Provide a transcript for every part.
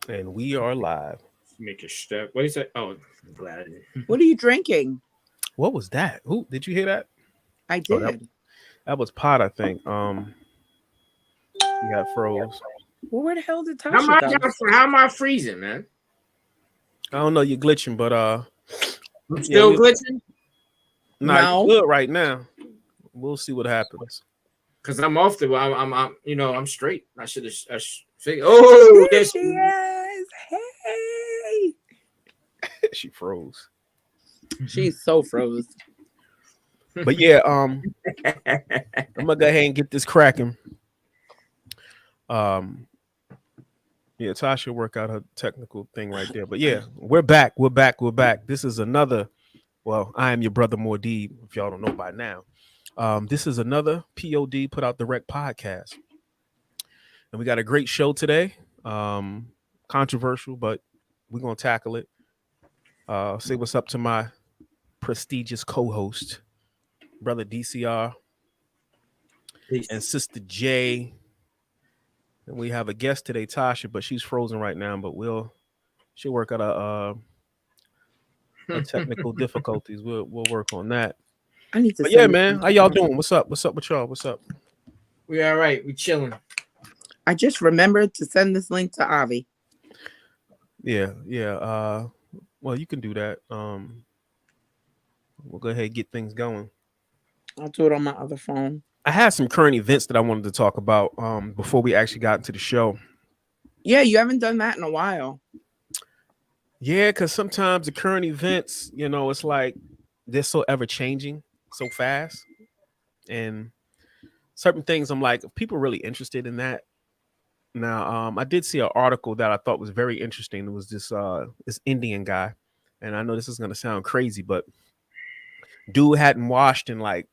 And we are live. Make a step. What is that? Oh, I'm glad I didn't. What are you drinking? What was that? Who did you hear that? I Oh, that did. that was Pot, I think. He got froze. Well, where the hell did How am Tasha I go? how am I freezing, man? I don't know, you're glitching, but I'm yeah, still glitching nah, you No. good right now. We'll see what happens. because I'm off the. I'm straight. I should have. Figured. Oh, There there she she is. is. Hey. She froze. She's so froze. But yeah, I'm gonna go ahead and get this cracking. Um, yeah, Tasha work out her technical thing right there. But yeah, we're back. We're back. We're back. This is another. Well, I am your brother Mordeeb. If y'all don't know by now, this is another POD Put Out the Rec podcast, and we got a great show today. Controversial, but we're gonna tackle it. Say what's up to my prestigious co-host, brother DCR, Peace. and sister J. And we have a guest today, Tasha, but she's frozen right now. But she'll work out a technical difficulties. We'll work on that. I need to But yeah, send man, how y'all doing? What's up? What's up with y'all? What's up? We all right. We chilling. I just remembered to send this link to Avi. Yeah. Well, you can do that. We'll go ahead and get things going. I'll do it on my other phone. I had some current events that I wanted to talk about before we actually got into the show. Yeah, you haven't done that in a while. Yeah, because sometimes the current events, it's like they're so ever changing so fast. And certain things I'm like, if people are really interested in that. Now, I did see an article that I thought was very interesting. It was this Indian guy. And I know this is gonna sound crazy, but dude hadn't washed in like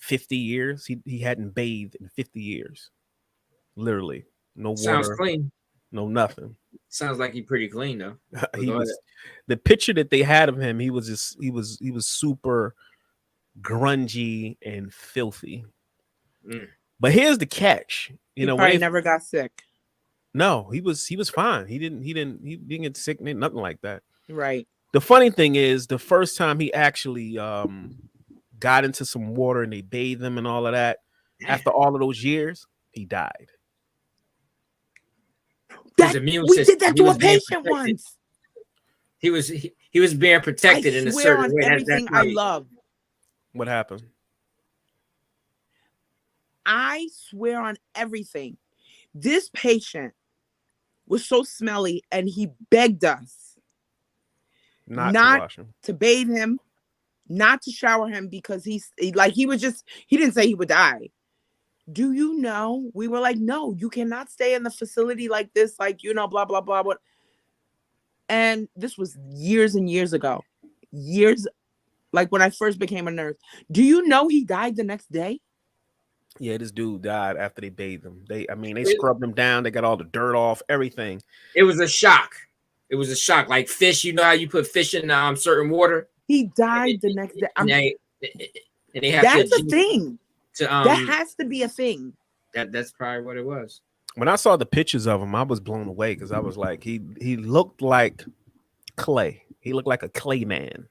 50 years. He hadn't bathed in 50 years. Literally. No Sounds water, clean. no nothing. Sounds like he pretty clean though. He Go was the picture that they had of him, he was super grungy and filthy. Mm. But here's the catch. He When probably never got sick. no, he was fine. He didn't get sick, nothing like that. Right. The funny thing is the first time he actually got into some water and they bathed him and all of that, after all of those years, he died. His immune We system. did that He to a was being patient protected. once. He was being protected in I a swear certain on way. everything I love. What happened? I swear on everything. This patient was so smelly and he begged us Not to wash him. to bathe him, not to shower him because he didn't say he would die. Do you know? We were like, no, you cannot stay in the facility like this, blah, blah, blah, blah. And this was years and years ago. Years, like when I first became a nurse. Do you know he died the next day? Yeah, this dude died after they bathed him. They scrubbed him down. They got all the dirt off, everything. It was a shock. It was a shock. Like fish, you know how you put fish in certain water? He died the next day. And they have That's a thing. that has to be a thing. That's probably what it was. When I saw the pictures of him, I was blown away because I was like, he looked like clay. He looked like a clay man.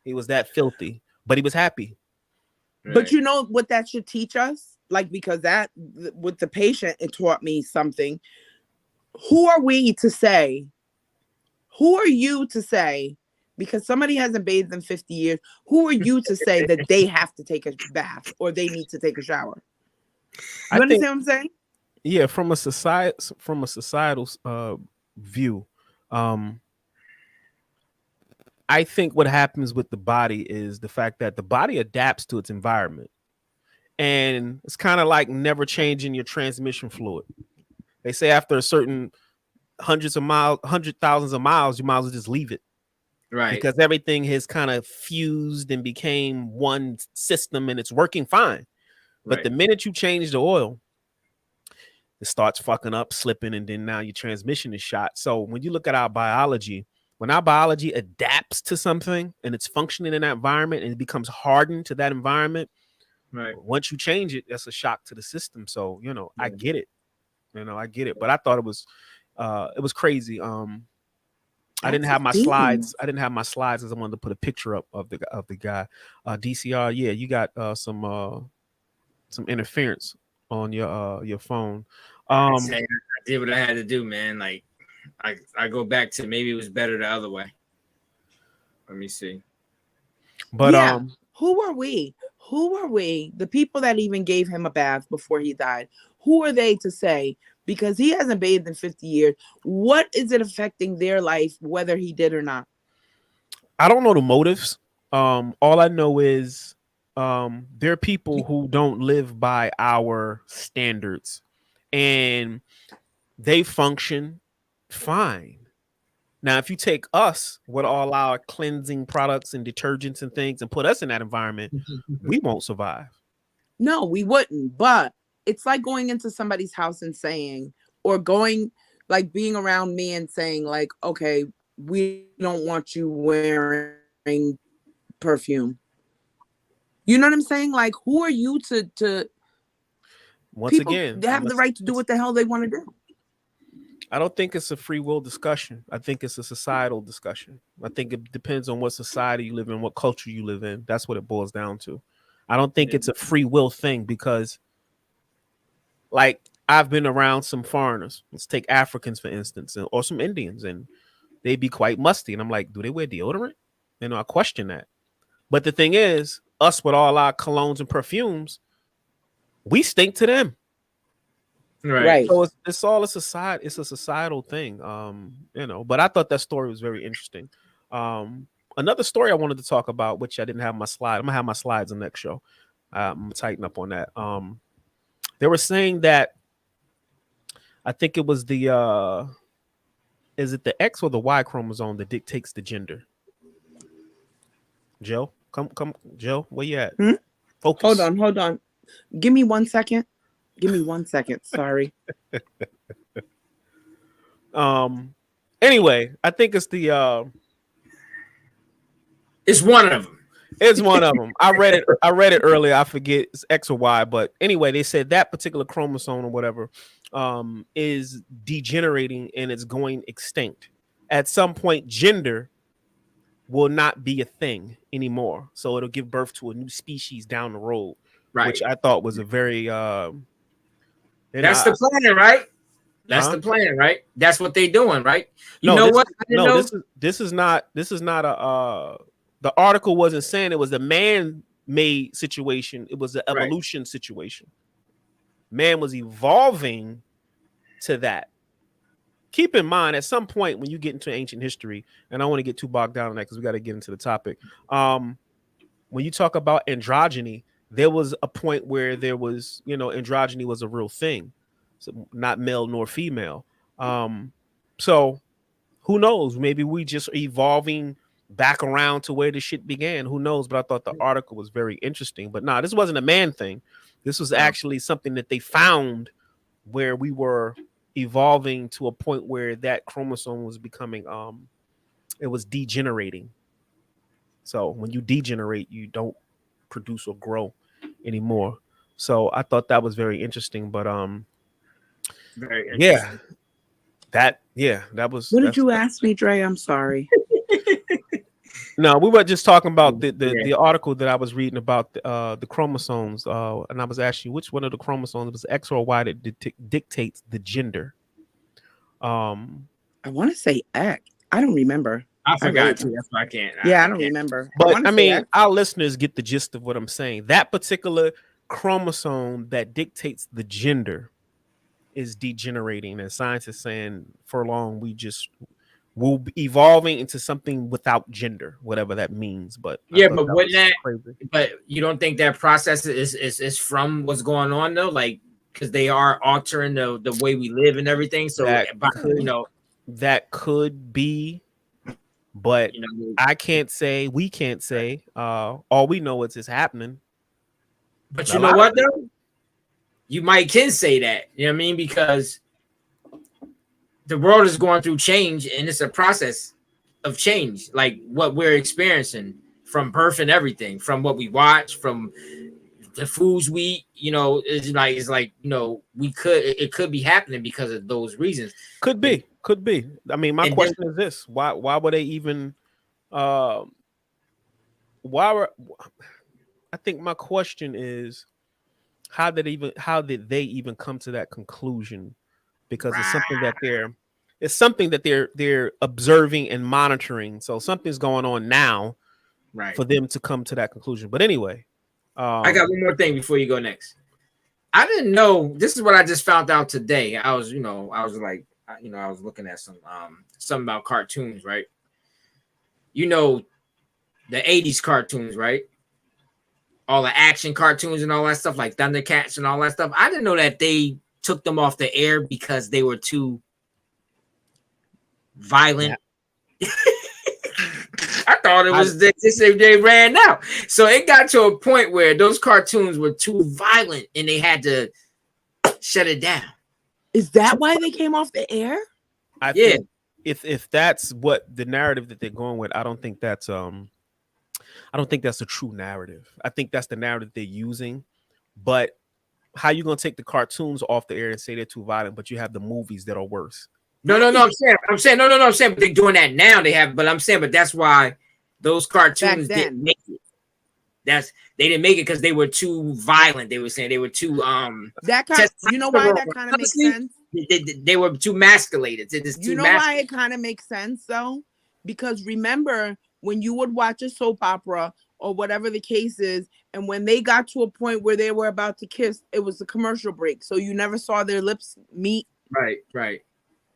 He was that filthy, but he was happy. Right. But you know what that should teach us? Because that with the patient, it taught me something. Who are we to say? Who are you to say? Because somebody hasn't bathed in 50 years. Who are you to say that they have to take a bath or they need to take a shower? You understand what I'm saying? Yeah, from a societal view, I think what happens with the body is the fact that the body adapts to its environment. And it's kind of like never changing your transmission fluid. They say after a certain thousands of miles, you might as well just leave it. Right. Because everything has kind of fused and became one system and it's working fine. But the minute you change the oil, it starts fucking up, slipping, and then now your transmission is shot. So when you look at our biology, when our biology adapts to something and it's functioning in that environment and it becomes hardened to that environment, right. Once you change it, that's a shock to the system. So, I get it. I get it. But I thought it was It was crazy. I didn't That's have my deep. slides. I didn't have my slides because I wanted to put a picture up of the guy. DCR, yeah, you got some interference on your phone. I did what I had to do, man. Like I go back to maybe it was better the other way. Let me see. But yeah. Who are we? Who are we? The people that even gave him a bath before he died. Who are they to say? Because he hasn't bathed in 50 years. What is it affecting their life, whether he did or not? I don't know the motives. All I know is there are people who don't live by our standards, and they function fine. Now, if you take us with all our cleansing products and detergents and things and put us in that environment, we won't survive. No, we wouldn't. But it's like going into somebody's house and saying, or going, like being around me and saying, like, okay, we don't want you wearing perfume. You know what I'm saying? Like, who are you to Once people again, have the right to do what the hell they want to do? I don't think it's a free will discussion. I think it's a societal discussion. I think it depends on what society you live in, what culture you live in. That's what it boils down to. I don't think it's a free will thing because, like, I've been around some foreigners. Let's take Africans, for instance, or some Indians, and they'd be quite musty. And I'm like, do they wear deodorant? You know, I question that. But the thing is, us with all our colognes and perfumes, we stink to them. Right. So it's all a society. It's a societal thing. You know. But I thought that story was very interesting. Another story I wanted to talk about, which I didn't have my slide. I'm gonna have my slides in the next show. I'm gonna tighten up on that. They were saying that I think it was is it the X or the Y chromosome that dictates the gender? Joe, come, Joe, where you at? Focus. Hold on. Give me 1 second. Sorry. Anyway, I think it's the it's one of them. It's one of them. I read it earlier. I forget it's X or Y, but anyway, they said that particular chromosome or whatever is degenerating and it's going extinct. At some point, gender will not be a thing anymore. So it'll give birth to a new species down the road, Right. which I thought was a very that's the plan, right? That's the plan, right? That's what they're doing, right? You know what? This is not a the article wasn't saying it was a man-made situation. It was an evolution situation. Man was evolving to that. Keep in mind, at some point when you get into ancient history, and I don't want to get too bogged down in that because we got to get into the topic. When you talk about androgyny, there was a point where there was, androgyny was a real thing. So not male nor female. So who knows? Maybe we just evolving back around to where this shit began. Who knows? But I thought the article was very interesting. But this wasn't a man thing. This was actually something that they found where we were evolving to a point where that chromosome was becoming it was degenerating. So when you degenerate, you don't produce or grow anymore. So I thought that was very interesting. But very interesting. that was. What did you ask me, Dre? I'm sorry. No, we were just talking about the article that I was reading about the chromosomes, and I was asking you which one of the chromosomes was X or Y that dictates the gender. I want to say X. I don't remember. I forgot too. That's why I can't. I don't remember. But I mean, our listeners get the gist of what I'm saying. That particular chromosome that dictates the gender is degenerating, and science is saying for long we'll be evolving into something without gender, whatever that means. But but wouldn't that? Crazy. But you don't think that process is from what's going on though, like because they are altering the way we live and everything. So that could be, but I can't say. We can't say. All we know is it's happening. But you know what though? You can say that. You know what I mean? Because the world is going through change, and it's a process of change, like what we're experiencing from birth and everything, from what we watch, from the foods we eat. It could be happening because of those reasons. Could be. Could be. I mean, my And then question is this: Why were they even? Uh, why were? I think my question is, how did they even come to that conclusion? Because right, it's something that they're observing and monitoring. So something's going on now right. for them to come to that conclusion. But anyway, I got one more thing before you go next. I didn't know. This is what I just found out today. I was like, I was looking at something about cartoons, right? You know, the 80s cartoons, right? All the action cartoons and all that stuff, like Thundercats and all that stuff. I didn't know that they took them off the air because they were too violent. Yeah. I thought it was they ran out. So it got to a point where those cartoons were too violent and they had to shut it down. Is that why they came off the air? I think if that's what the narrative that they're going with, I don't think that's the true narrative. I think that's the narrative they're using. But how you gonna take the cartoons off the air and say they're too violent, but you have the movies that are worse? No. I'm saying but they're doing that now. But that's why those cartoons didn't make it. They didn't make it because they were too violent. They were saying they were too that kind. You know why that kind of makes sense? They were too masculated. You know why it kind of makes sense though? Because remember when you would watch a soap opera or whatever the case is, and when they got to a point where they were about to kiss, it was a commercial break, so you never saw their lips meet. Right.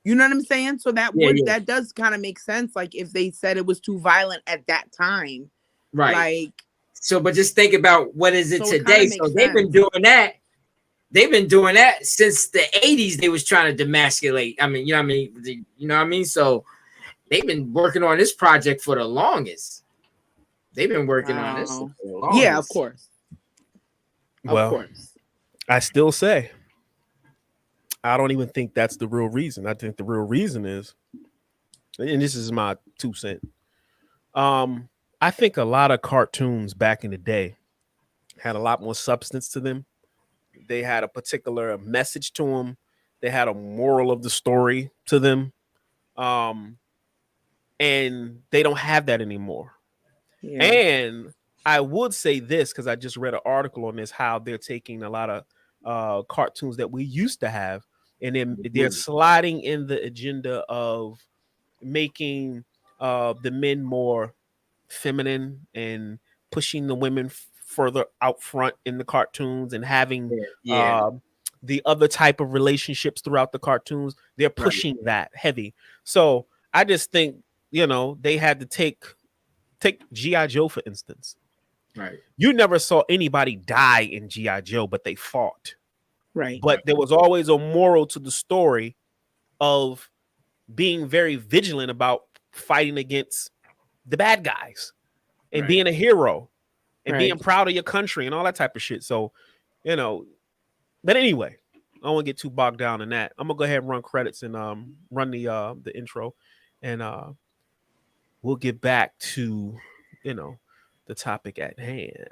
You know what I'm saying? So that that does kind of make sense. Like if they said it was too violent at that time, right? Like so, but just think about what is it today. So they've been doing that. They've been doing that since the 80s. They was trying to demasculate. I mean, you know what I mean? So they've been working on this project for the longest. They've been working on this for the longest. Yeah, of course. Well, of course. I still say I don't even think that's the real reason. I think the real reason is, and this is my 2 cents. I think a lot of cartoons back in the day had a lot more substance to them. They had a particular message to them. They had a moral of the story to them. And they don't have that anymore. Yeah. And I would say this because I just read an article on this, how they're taking a lot of cartoons that we used to have, and then they're sliding in the agenda of making the men more feminine and pushing the women further out front in the cartoons and having the other type of relationships throughout the cartoons. They're pushing that heavy. So I just think, they had to take G.I. Joe, for instance. Right. You never saw anybody die in G.I. Joe, but they fought. Right. But there was always a moral to the story of being very vigilant about fighting against the bad guys and being a hero and being proud of your country and all that type of shit. So, but anyway, I don't want to get too bogged down in that. I'm gonna go ahead and run credits and run the intro, and we'll get back to the topic at hand.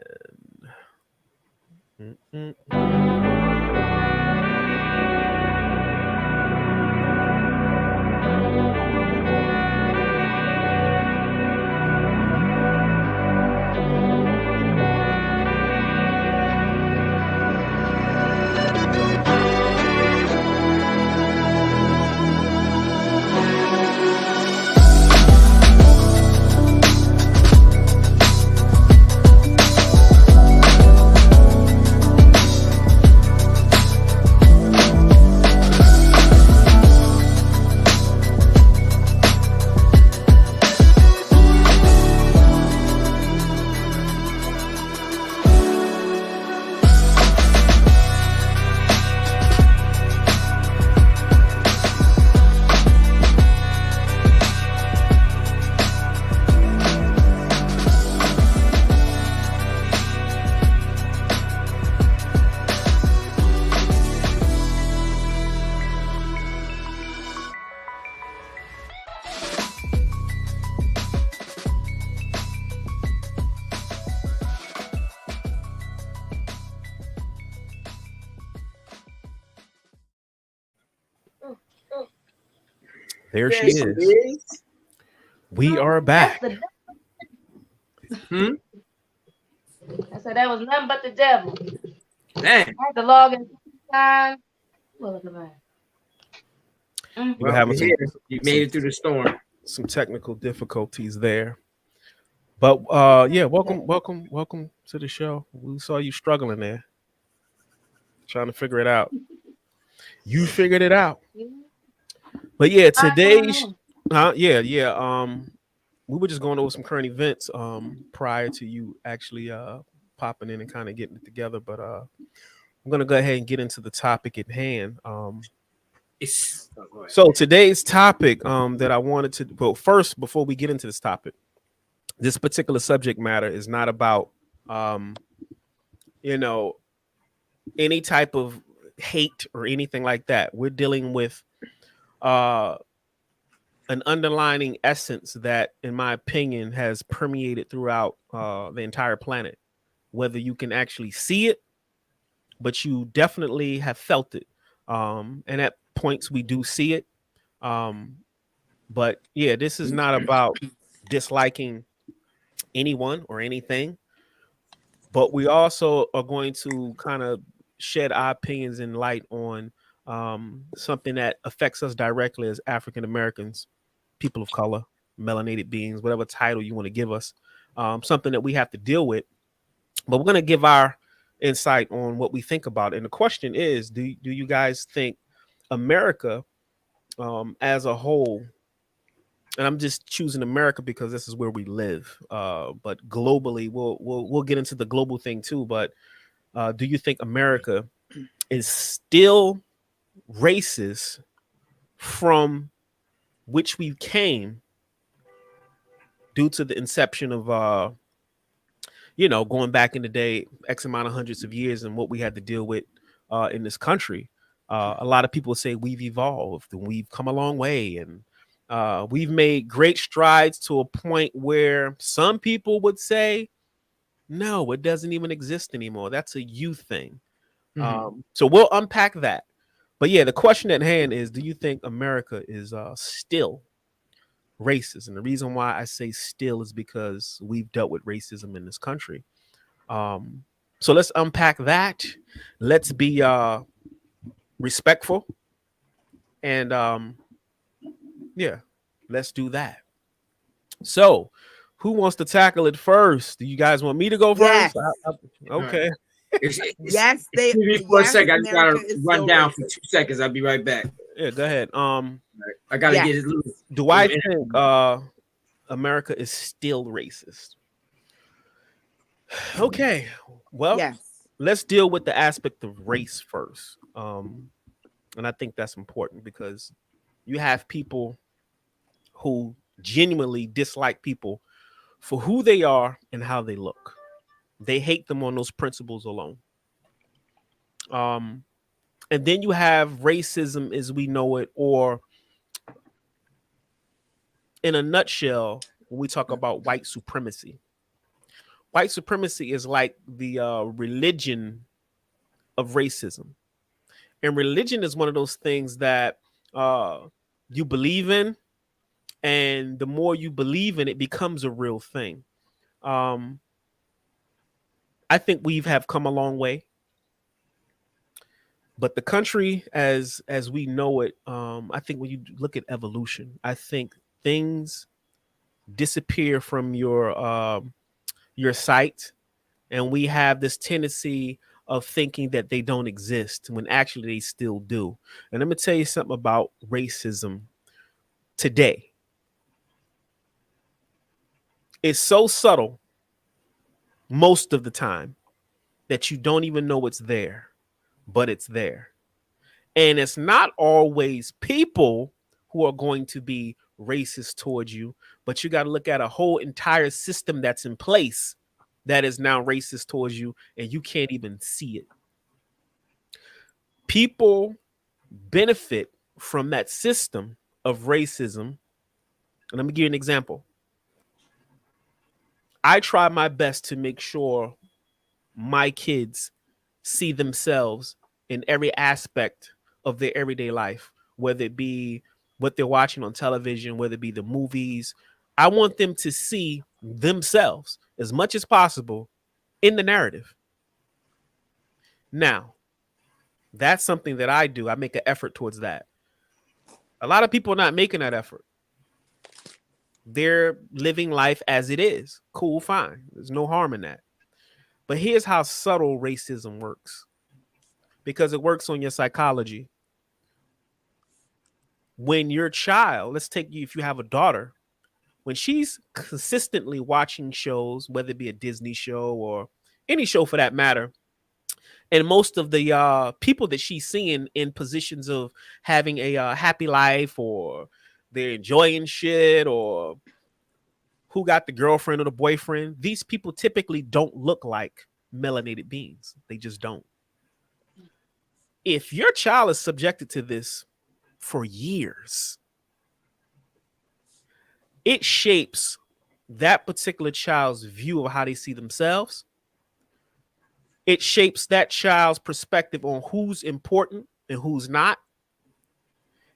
There There she she is. is. We are That's back. the. Hmm? I said that was nothing but the devil. Man. I had to log in 2 times. Well, look at that. We were Well, having we're here. You made it through the storm. some technical difficulties there. But yeah, welcome to the show. We saw you struggling there, trying to figure it out. You figured it out. But yeah, today's yeah. We were just going over some current events prior to you actually popping in and kind of getting it together. But I'm gonna go ahead and get into the topic at hand. So today's topic that I wanted to, well, first before we get into this topic, this particular subject matter is not about you know, any type of hate or anything like that. We're dealing with uh an underlining essence that, in my opinion, has permeated throughout the entire planet. Whether you can actually see it, but you definitely have felt it. And at points we do see it. But yeah, this is not about disliking anyone or anything, but we also are going to kind of shed our opinions and light on something that affects us directly as African Americans, people of color, melanated beings, whatever title you want to give us, something that we have to deal with. But we're going to give our insight on what we think about it. And the question is, do you guys think America as a whole, and I'm just choosing America because this is where we live, but globally, we'll get into the global thing too, but do you think America is still racist from which we came due to the inception of going back in the day, X amount of hundreds of years, and what we had to deal with in this country? A lot of people say we've evolved and we've come a long way, and we've made great strides to a point where some people would say, no, it doesn't even exist anymore. That's a you thing. So we'll unpack that. But yeah, the question at hand is, do you think America is still racist? And the reason why I say still is because we've dealt with racism in this country. So let's unpack that. Let's be respectful. And yeah, let's do that. So who wants to tackle it first? Do you guys want me to go Yes. first? Okay. Yes, Excuse me for a yes, second. I just America gotta is run still down for racist. 2 seconds. I'll be right back. Yeah, go ahead. I gotta Yeah. get it loose. Do I think America is still racist? Okay. Well, Yes. let's deal with the aspect of race first. And I think that's important because you have people who genuinely dislike people for who they are and how they look. They hate them on those principles alone. And then you have racism as we know it, or in a nutshell, when we talk about white supremacy. White supremacy is like the religion of racism. And religion is one of those things that you believe in, and the more you believe in it, becomes a real thing. I think we have come a long way, but the country as we know it, I think when you look at evolution, I think things disappear from your sight, and we have this tendency of thinking that they don't exist when actually they still do. And let me tell you something about racism today. It's so subtle most of the time that you don't even know it's there, but it's there. And it's not always people who are going to be racist towards you, but you got to look at a whole entire system that's in place that is now racist towards you, and you can't even see it. People benefit from that system of racism. And let me give you an example. I try my best to make sure my kids see themselves in every aspect of their everyday life, whether it be what they're watching on television, whether it be the movies. I want them to see themselves as much as possible in the narrative. Now, that's something that I do. I make an effort towards that. A lot of people are not making that effort. They're living life as it is. Cool, fine. There's no harm in that. But here's how subtle racism works, because it works on your psychology. When your child, let's take you, if you have a daughter, when she's consistently watching shows, whether it be a Disney show or any show for that matter, and most of the people that she's seeing in positions of having a happy life, or they're enjoying shit, or who got the girlfriend or the boyfriend, these people typically don't look like melanated beings. They just don't. If your child is subjected to this for years, it shapes that particular child's view of how they see themselves. It shapes that child's perspective on who's important and who's not.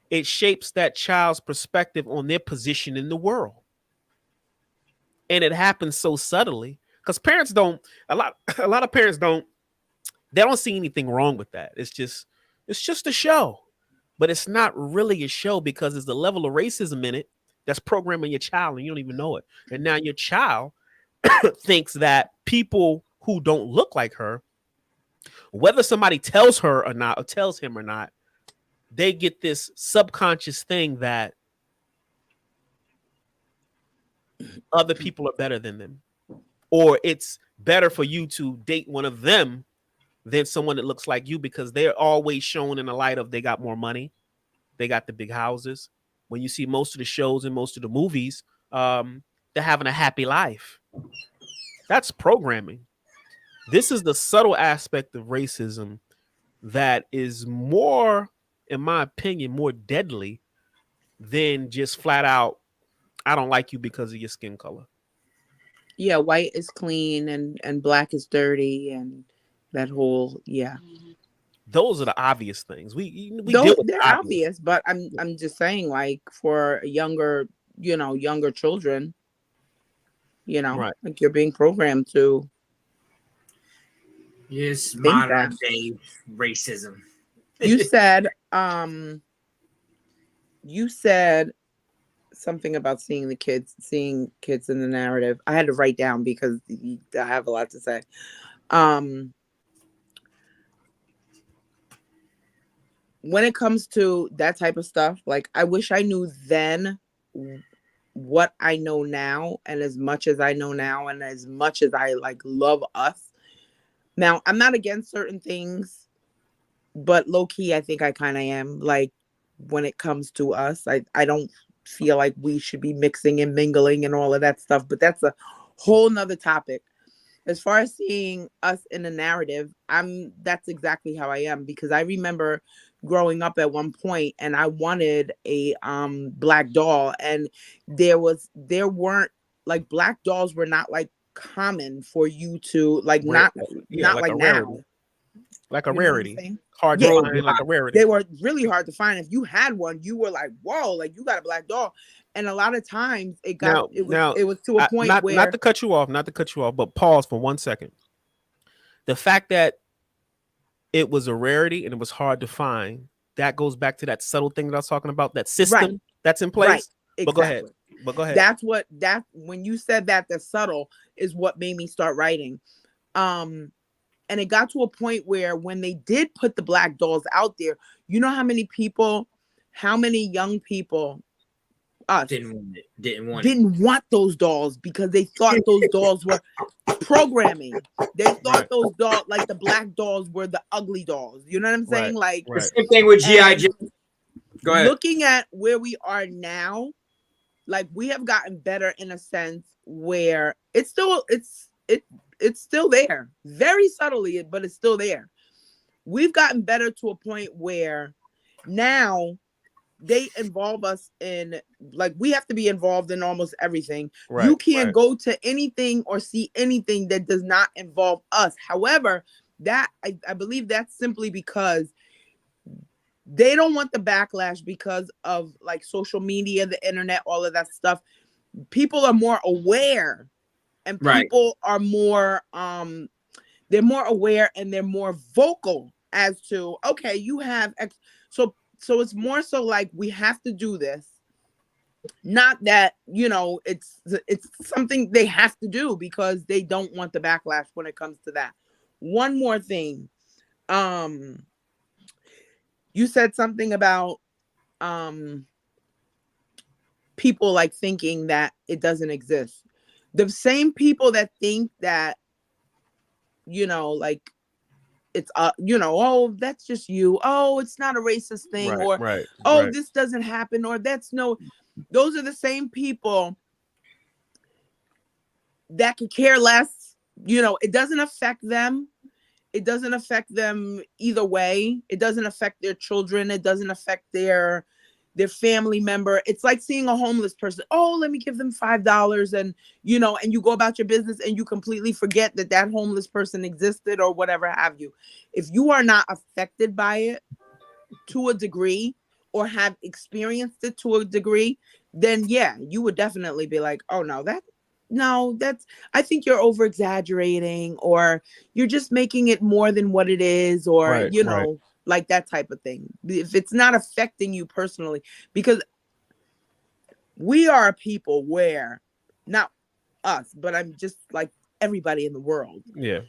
It shapes that child's perspective on their position in the world. And it happens so subtly because parents don't, a lot of parents don't, they don't see anything wrong with that. It's just a show, but it's not really a show because there's the level of racism in it that's programming your child and you don't even know it. And now your child thinks that people who don't look like her, whether somebody tells her or not, or tells him or not, they get this subconscious thing that other people are better than them, or it's better for you to date one of them than someone that looks like you, because they're always shown in the light of they got more money, they got the big houses. When you see most of the shows and most of the movies, they're having a happy life. That's programming. This is the subtle aspect of racism that is more, in my opinion, more deadly than just flat out, I don't like you because of your skin color. Yeah, white is clean and black is dirty, and that whole Those are the obvious things. We Those, deal with they're the obvious, but I'm just saying, like, for younger children, Right. like, you're being programmed to Yes, think modern that. day racism. You said something about seeing kids in the narrative. I had to write down because I have a lot to say. When it comes to that type of stuff, like, I wish I knew then what I know now, and as much as I know now, and as much as I like love us. Now, I'm not against certain things, but low key, I think I kind of am. Like, when it comes to us, I don't feel like we should be mixing and mingling and all of that stuff, but that's a whole nother topic. As far as seeing us in the narrative, that's exactly how I am, because I remember growing up at one point and I wanted a black doll, and there weren't, like, black dolls were not like common for you to like, not like like a now. rarity. Like a You know what I'm rarity. saying? Hard Yeah. to find, like a rarity. They were really hard to find. If you had one, you were like, whoa, like, you got a black doll. And a lot of times it was to a point where, not to cut you off, but pause for 1 second. The fact that it was a rarity and it was hard to find, that goes back to that subtle thing that I was talking about, that system that's in place. Right. Exactly. But go ahead. When you said that, the subtle is what made me start writing. And it got to a point where when they did put the black dolls out there, you know how many young people didn't want those dolls, because they thought those dolls were programming. They thought those dolls, like the black dolls, were the ugly dolls. You know what I'm saying? Like, the same thing with G.I. Joe. Go ahead. Looking at where we are now, like, we have gotten better in a sense where it's still there, very subtly, but it's still there. We've gotten better to a point where now they involve us in, like, we have to be involved in almost everything. You can't go to anything or see anything that does not involve us. However, that I believe that's simply because they don't want the backlash because of like social media, the internet, all of that stuff. People are more aware, and people are more they're more aware, and they're more vocal as to, okay, you have so it's more so like, we have to do this. Not that, it's something they have to do because they don't want the backlash when it comes to that. One more thing. You said something about people like thinking that it doesn't exist. The same people that think that, like, it's oh, that's just you, oh, it's not a racist thing, or this doesn't happen, or those are the same people that could care less. It doesn't affect them. It doesn't affect them either way. It doesn't affect their children. It doesn't affect their family member. It's like seeing a homeless person. Oh, let me give them $5, and and you go about your business, and you completely forget that homeless person existed, or whatever have you. If you are not affected by it to a degree, or have experienced it to a degree, then yeah, you would definitely be like, oh that's, I think you're over exaggerating, or you're just making it more than what it is, or like that type of thing. If it's not affecting you personally, because we are people where, not us, but I'm just like everybody in the world. Yeah.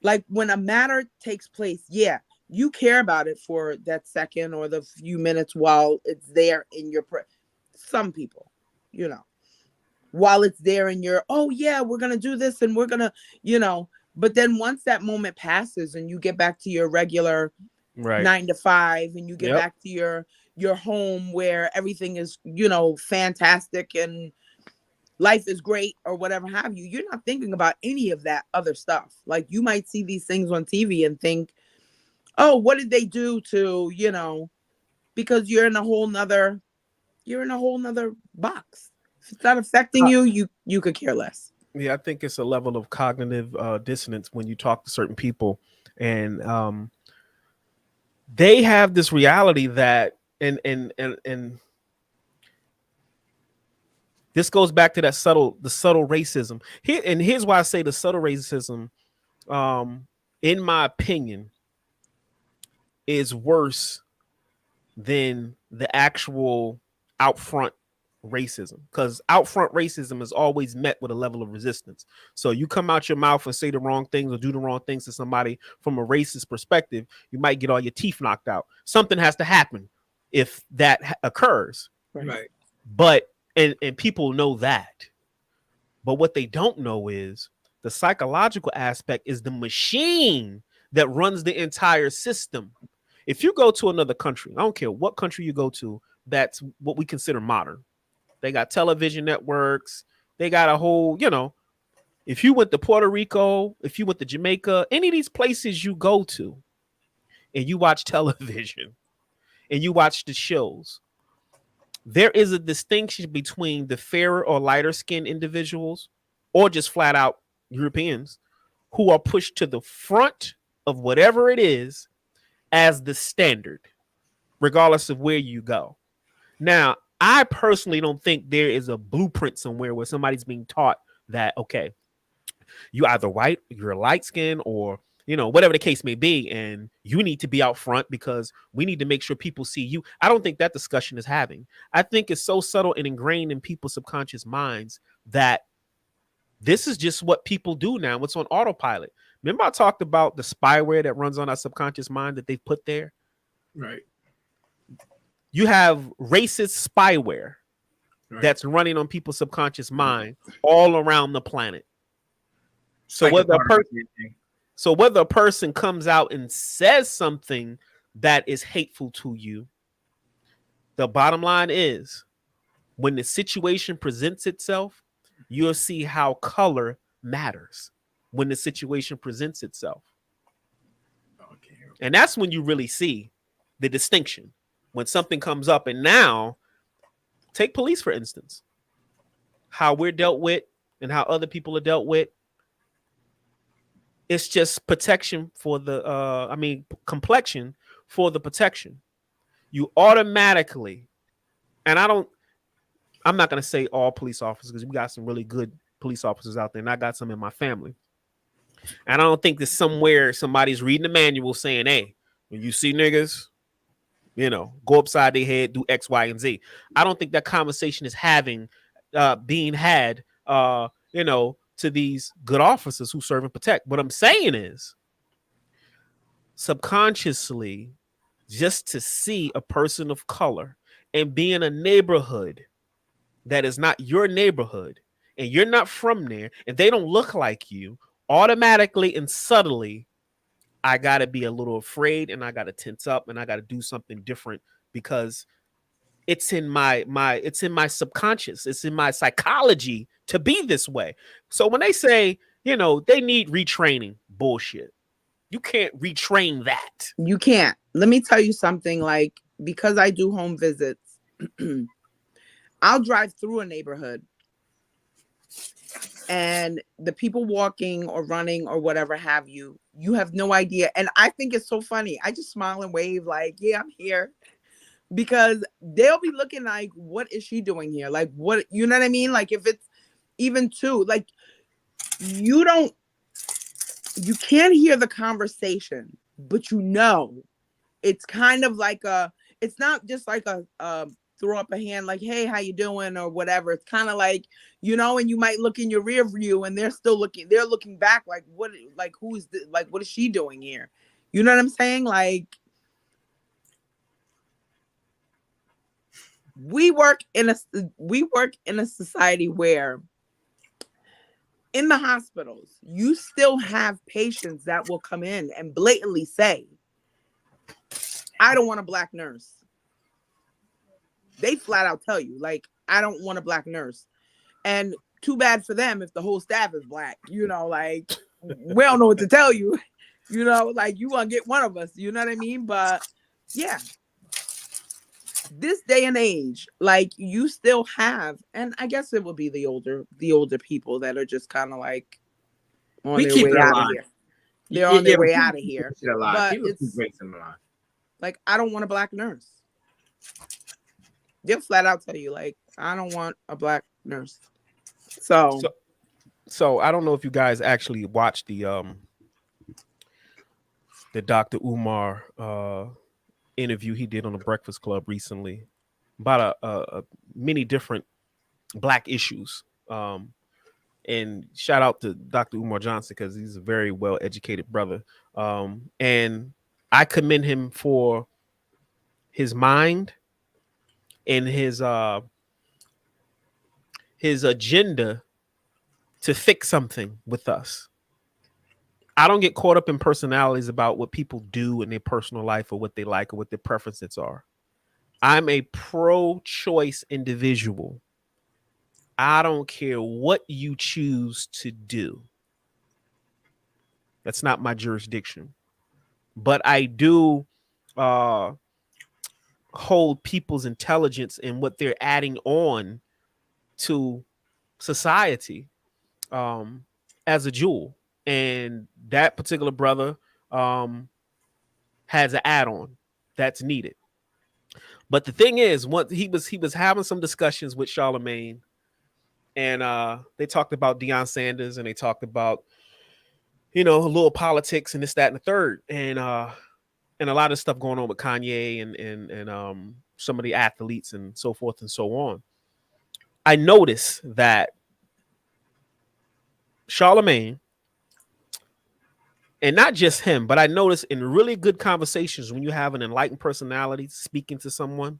Like when a matter takes place, yeah, you care about it for that second or the few minutes while it's there in your some people, while it's there in your, oh yeah, we're going to do this, and we're going to, but then once that moment passes and you get back to your regular 9 to 5, and you get back to your home where everything is, fantastic and life is great, or whatever have you, you're not thinking about any of that other stuff. Like, you might see these things on TV and think, oh, what did they do to, because you're in a whole nother box. If it's not affecting you, you could care less. Yeah, I think it's a level of cognitive dissonance when you talk to certain people, and they have this reality that, and this goes back to the subtle racism. Here's why I say the subtle racism, in my opinion, is worse than the actual out front racism, because out front racism is always met with a level of resistance. So you come out your mouth and say the wrong things or do the wrong things to somebody from a racist perspective, you might get all your teeth knocked out. Something has to happen if that occurs. Right. But and people know that. But what they don't know is the psychological aspect is the machine that runs the entire system. If you go to another country, I don't care what country you go to, that's what we consider modern. They got television networks. They got a whole, if you went to Puerto Rico, if you went to Jamaica, any of these places you go to and you watch television and you watch the shows, there is a distinction between the fairer or lighter skinned individuals, or just flat out Europeans, who are pushed to the front of whatever it is as the standard, regardless of where you go. Now, I personally don't think there is a blueprint somewhere where somebody's being taught that, okay, you either white, you're light skin, or, whatever the case may be, and you need to be out front because we need to make sure people see you. I don't think that discussion is having. I think it's so subtle and ingrained in people's subconscious minds that this is just what people do now. What's on autopilot. Remember I talked about the spyware that runs on our subconscious mind that they've put there? Right. You have racist spyware that's running on people's subconscious mind all around the planet. So whether a person comes out and says something that is hateful to you, the bottom line is, when the situation presents itself, you'll see how color matters when the situation presents itself. Okay. And that's when you really see the distinction. When something comes up, and now take police, for instance, how we're dealt with and how other people are dealt with. It's just protection for the, complexion for the protection. You automatically, and I'm not going to say all police officers because we got some really good police officers out there, and I got some in my family. And I don't think that somewhere somebody's reading the manual saying, hey, when you see niggas, go upside their head, do X, Y, and Z. I don't think that conversation is being had, to these good officers who serve and protect. What I'm saying is subconsciously, just to see a person of color and be in a neighborhood that is not your neighborhood and you're not from there and they don't look like you, automatically and subtly, I got to be a little afraid and I got to tense up and I got to do something different because it's in my subconscious, it's in my psychology to be this way. So when they say, they need retraining, bullshit. You can't retrain that. You can't. Let me tell you something, like, because I do home visits, I'll drive through a neighborhood and the people walking or running or whatever have you, you have no idea. And I think it's so funny. I just smile and wave like, yeah, I'm here. Because they'll be looking like, what is she doing here? Like, what, you know what I mean? Like, if it's even two, like, you can't hear the conversation, but it's kind of like it's not just like a throw up a hand like, hey, how you doing or whatever. It's kind of like, and you might look in your rear view and they're looking back like, what, like, what is she doing here? You know what I'm saying? Like, we work in a society where in the hospitals, you still have patients that will come in and blatantly say, I don't want a black nurse. They flat out tell you, like, I don't want a black nurse. And too bad for them if the whole staff is black, like, we don't know what to tell you, like, you want to get one of us, you know what I mean? But yeah, this day and age, like, you still have, and I guess it would be the older people that are just kind of like on their way out of here. They're on their way out of here. But it's like, I don't want a black nurse. They'll flat out tell you, like, I don't want a black nurse. So I don't know if you guys actually watched the Dr. Umar interview he did on the Breakfast Club recently about a many different black issues. And shout out to Dr. Umar Johnson because he's a very well educated brother. And I commend him for his mind and his agenda to fix something with us. I don't get caught up in personalities about what people do in their personal life or what they like or what their preferences are. I'm a pro-choice individual. I don't care what you choose to do. That's not my jurisdiction. But I do hold people's intelligence and what they're adding on to society as a jewel. And that particular brother has an add-on that's needed. But the thing is, what he was having some discussions with Charlamagne, and they talked about Deion Sanders and they talked about, a little politics and this, that, and the third, and a lot of stuff going on with Kanye and some of the athletes and so forth and so on. I noticed that Charlamagne, and not just him, but I noticed in really good conversations when you have an enlightened personality speaking to someone,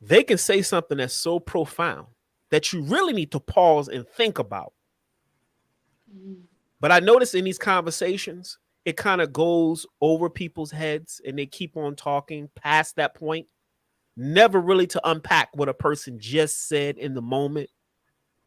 they can say something that's so profound that you really need to pause and think about. But I noticed in these conversations, it kind of goes over people's heads and they keep on talking past that point, never really to unpack what a person just said in the moment.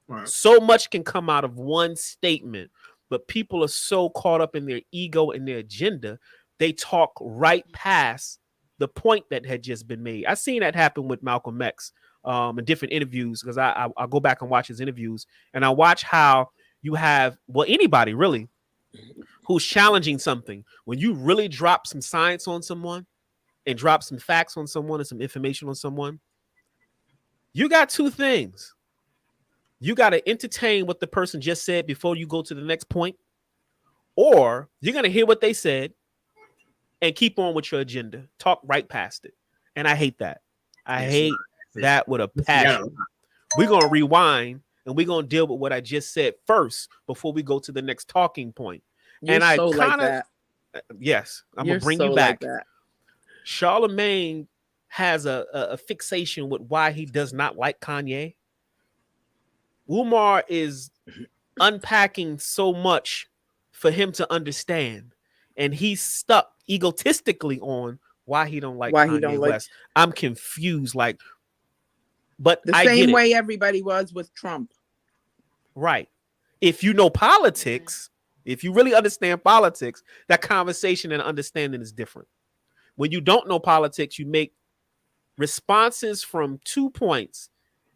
Right. So much can come out of one statement, but people are so caught up in their ego and their agenda, they talk right past the point that had just been made. I've seen that happen with Malcolm X in different interviews because I go back and watch his interviews and I watch how you have, well, anybody really, who's challenging something, when you really drop some science on someone and drop some facts on someone and some information on someone, you got two things. You got to entertain what the person just said before you go to the next point, or you're going to hear what they said and keep on with your agenda. Talk right past it. And I hate that. I hate that with a passion. We're going to rewind and we're going to deal with what I just said first before we go to the next talking point. You're and I so kind like of, that. yes, I'm You're going to bring so you back. Like that. Charlemagne has a fixation with why he does not like Kanye. Umar is unpacking so much for him to understand, and he's stuck egotistically on why he don't like Kanye West. I'm confused, but the I same get it. way everybody was with Trump. Right. If you know politics, if you really understand politics, that conversation and understanding is different. When you don't know politics, you make responses from 2 points.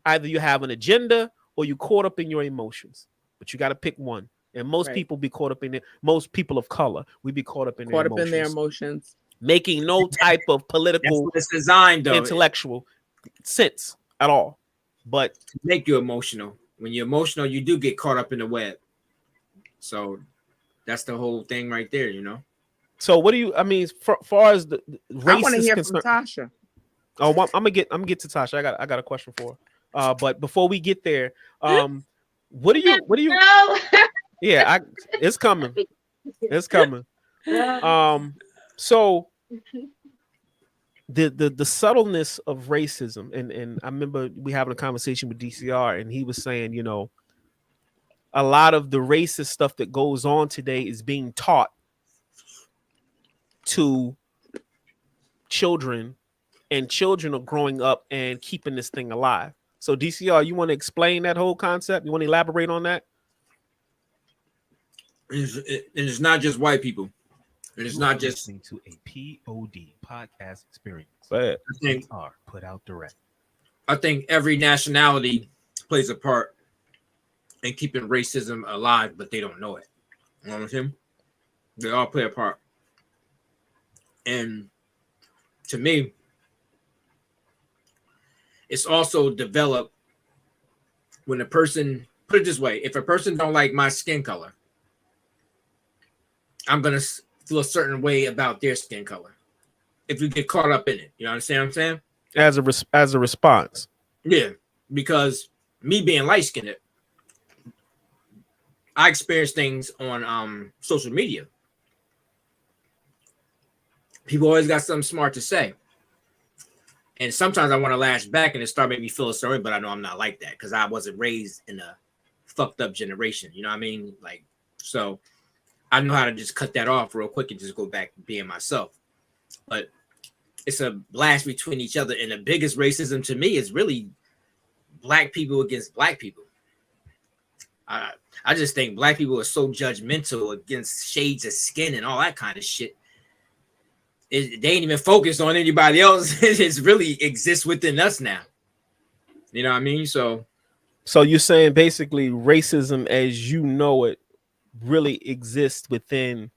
Either you have an agenda or you caught up in your emotions, but you got to pick one. And most people be caught up in it. Most people of color, we be caught up in their emotions, making no type of political, it's designed, though, intellectual sense at all. But to make you emotional. When you're emotional, you do get caught up in the web. So that's the whole thing right there, you know. So what do you? I mean, far as the race I want to hear concerned, from Tasha. Oh, I'm gonna get to Tasha. I got a question for her. But before we get there, what do you? No. Yeah, it's coming. It's coming. So the subtleness of racism, and I remember we having a conversation with DCR, and he was saying, you know, a lot of the racist stuff that goes on today is being taught to children, and children are growing up and keeping this thing alive. So DCR, you want to explain that whole concept? You want to elaborate on that? It's not just white people. It's not just listening to a POD podcast experience. But They are put out direct. I think every nationality plays a part in keeping racism alive, but they don't know it. You know what I'm saying? They all play a part. And to me, it's also developed when a person, put it this way, if a person don't like my skin color, I'm going to feel a certain way about their skin color. If you get caught up in it, you understand what I'm saying? As a response. Yeah, because me being light-skinned, I experience things on social media. People always got something smart to say. And sometimes I want to lash back and it start making me feel a certain way, but I know I'm not like that because I wasn't raised in a fucked up generation. You know what I mean? Like, so I know how to just cut that off real quick and just go back to being myself. But it's a blast between each other. And the biggest racism to me is really black people against black people. I just think black people are so judgmental against shades of skin and all that kind of shit. They ain't even focused on anybody else. It really exists within us now. You know what I mean? So you're saying basically racism as you know it really exists within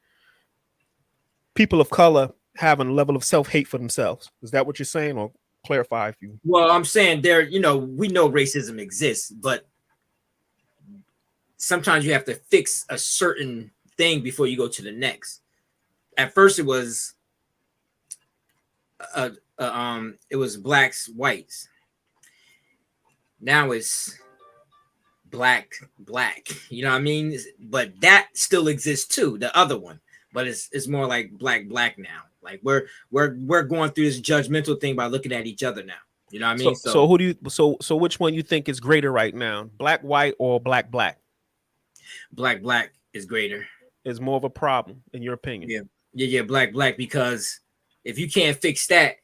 people of color having a level of self-hate for themselves. Is that what you're saying? Or clarify if you... Well, I'm saying we know racism exists, but sometimes you have to fix a certain thing before you go to the next. At first it was blacks, whites. Now it's black. You know what I mean? But that still exists too, the other one. But it's more like black now. Like we're going through this judgmental thing by looking at each other now. You know what I mean? So who do you so which one you think is greater right now? Black, white, or black? Black is greater. Is more of a problem in your opinion? Yeah, black, because if you can't fix that,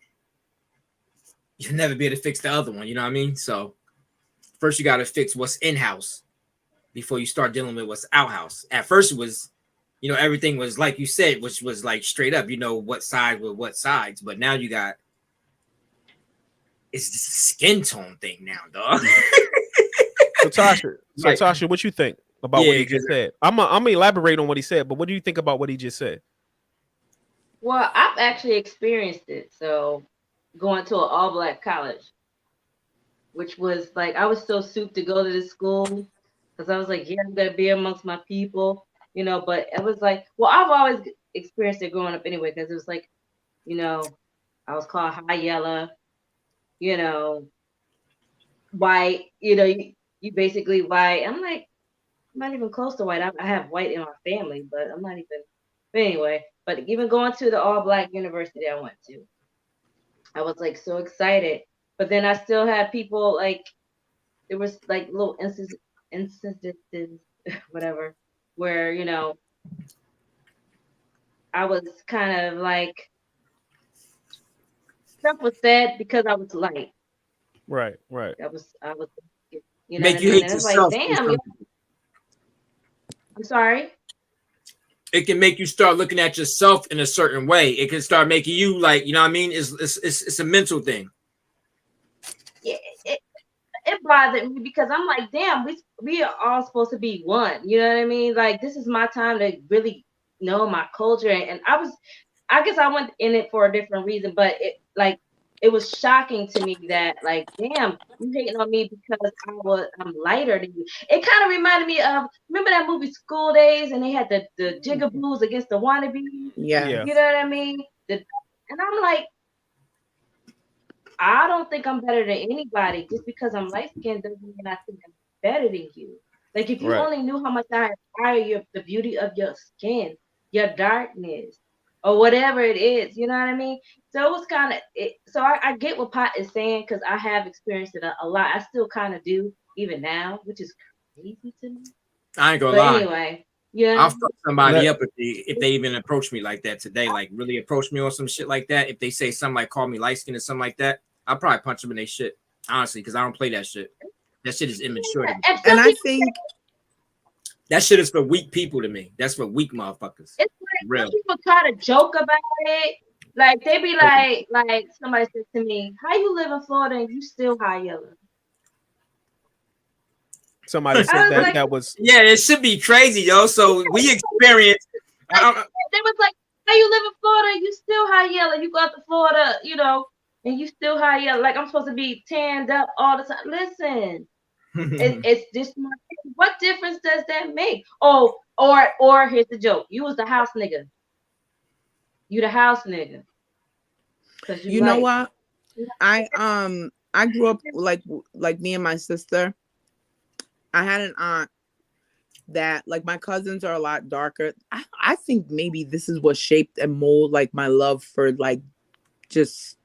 you'll never be able to fix the other one. You know what I mean? So first you got to fix what's in-house before you start dealing with what's out-house. At first it was, everything was like you said, which was like straight up, what side with what sides. But now it's just a skin tone thing now, dog. So Tasha, what you think? about what he just said? I'm gonna elaborate on what he said, but what do you think about what he just said? Well, I've actually experienced it. So going to an all-black college, which was like I was so souped to go to this school because I was like, yeah, I'm gonna be amongst my people, But it was like, well, I've always experienced it growing up anyway because it was like, I was called high yellow, you know, white, you basically white. I'm like, I'm not even close to white. I have white in my family, but I'm not even. But anyway, but even going to the all-black university I went to, I was like so excited. But then I still had people like there was like little instances, whatever, where I was kind of like stuff was said because I was light. Right. I was, Make what you I mean? hate And it's like, yourself. damn, I'm sorry. It can make you start looking at yourself in a certain way. It can start making you like, you know what I mean? It's a mental thing. Yeah, it bothered me because I'm like, damn, we are all supposed to be one. You know what I mean? Like this is my time to really know my culture, and I guess I went in it for a different reason, but it was shocking to me that like, damn, you hating on me because I'm lighter than you. It kind of reminded me of remember that movie School Days, and they had the Jigaboos against the wannabes. Yeah. You know what I mean? And I'm like, I don't think I'm better than anybody. Just because I'm light skinned doesn't mean I think I'm better than you. Like if you Right. only knew how much I admire the beauty of your skin, your darkness, or whatever it is, you know what I mean? So it was kind of so I get what Pot is saying because I have experienced it a lot. I still kind of do even now, which is crazy to me. I ain't gonna But lie. anyway, yeah. I'll fuck somebody up if they even approach me like that today, like really approach me on some shit like that. If they say something like call me light skinned or something like that, I'll probably punch them in their shit. Honestly, because I don't play that shit. That shit is immature. Yeah. And I think that shit is for weak people to me. That's for weak motherfuckers. It's like real. Some people try to joke about it. Like they be like somebody said to me, "How you live in Florida and you still high yellow?" Somebody said that like, that was yeah, it should be crazy, yo. So we experienced. They was like, "How you live in Florida? And you still high yellow? You got to Florida, and you still high yellow? Like I'm supposed to be tanned up all the time." Listen, it's just what difference does that make? Oh, or here's the joke: you was the house nigga. You the house nigga. You know what? I grew up like me and my sister. I had an aunt that like my cousins are a lot darker. I think maybe this is what shaped and molded like my love for like just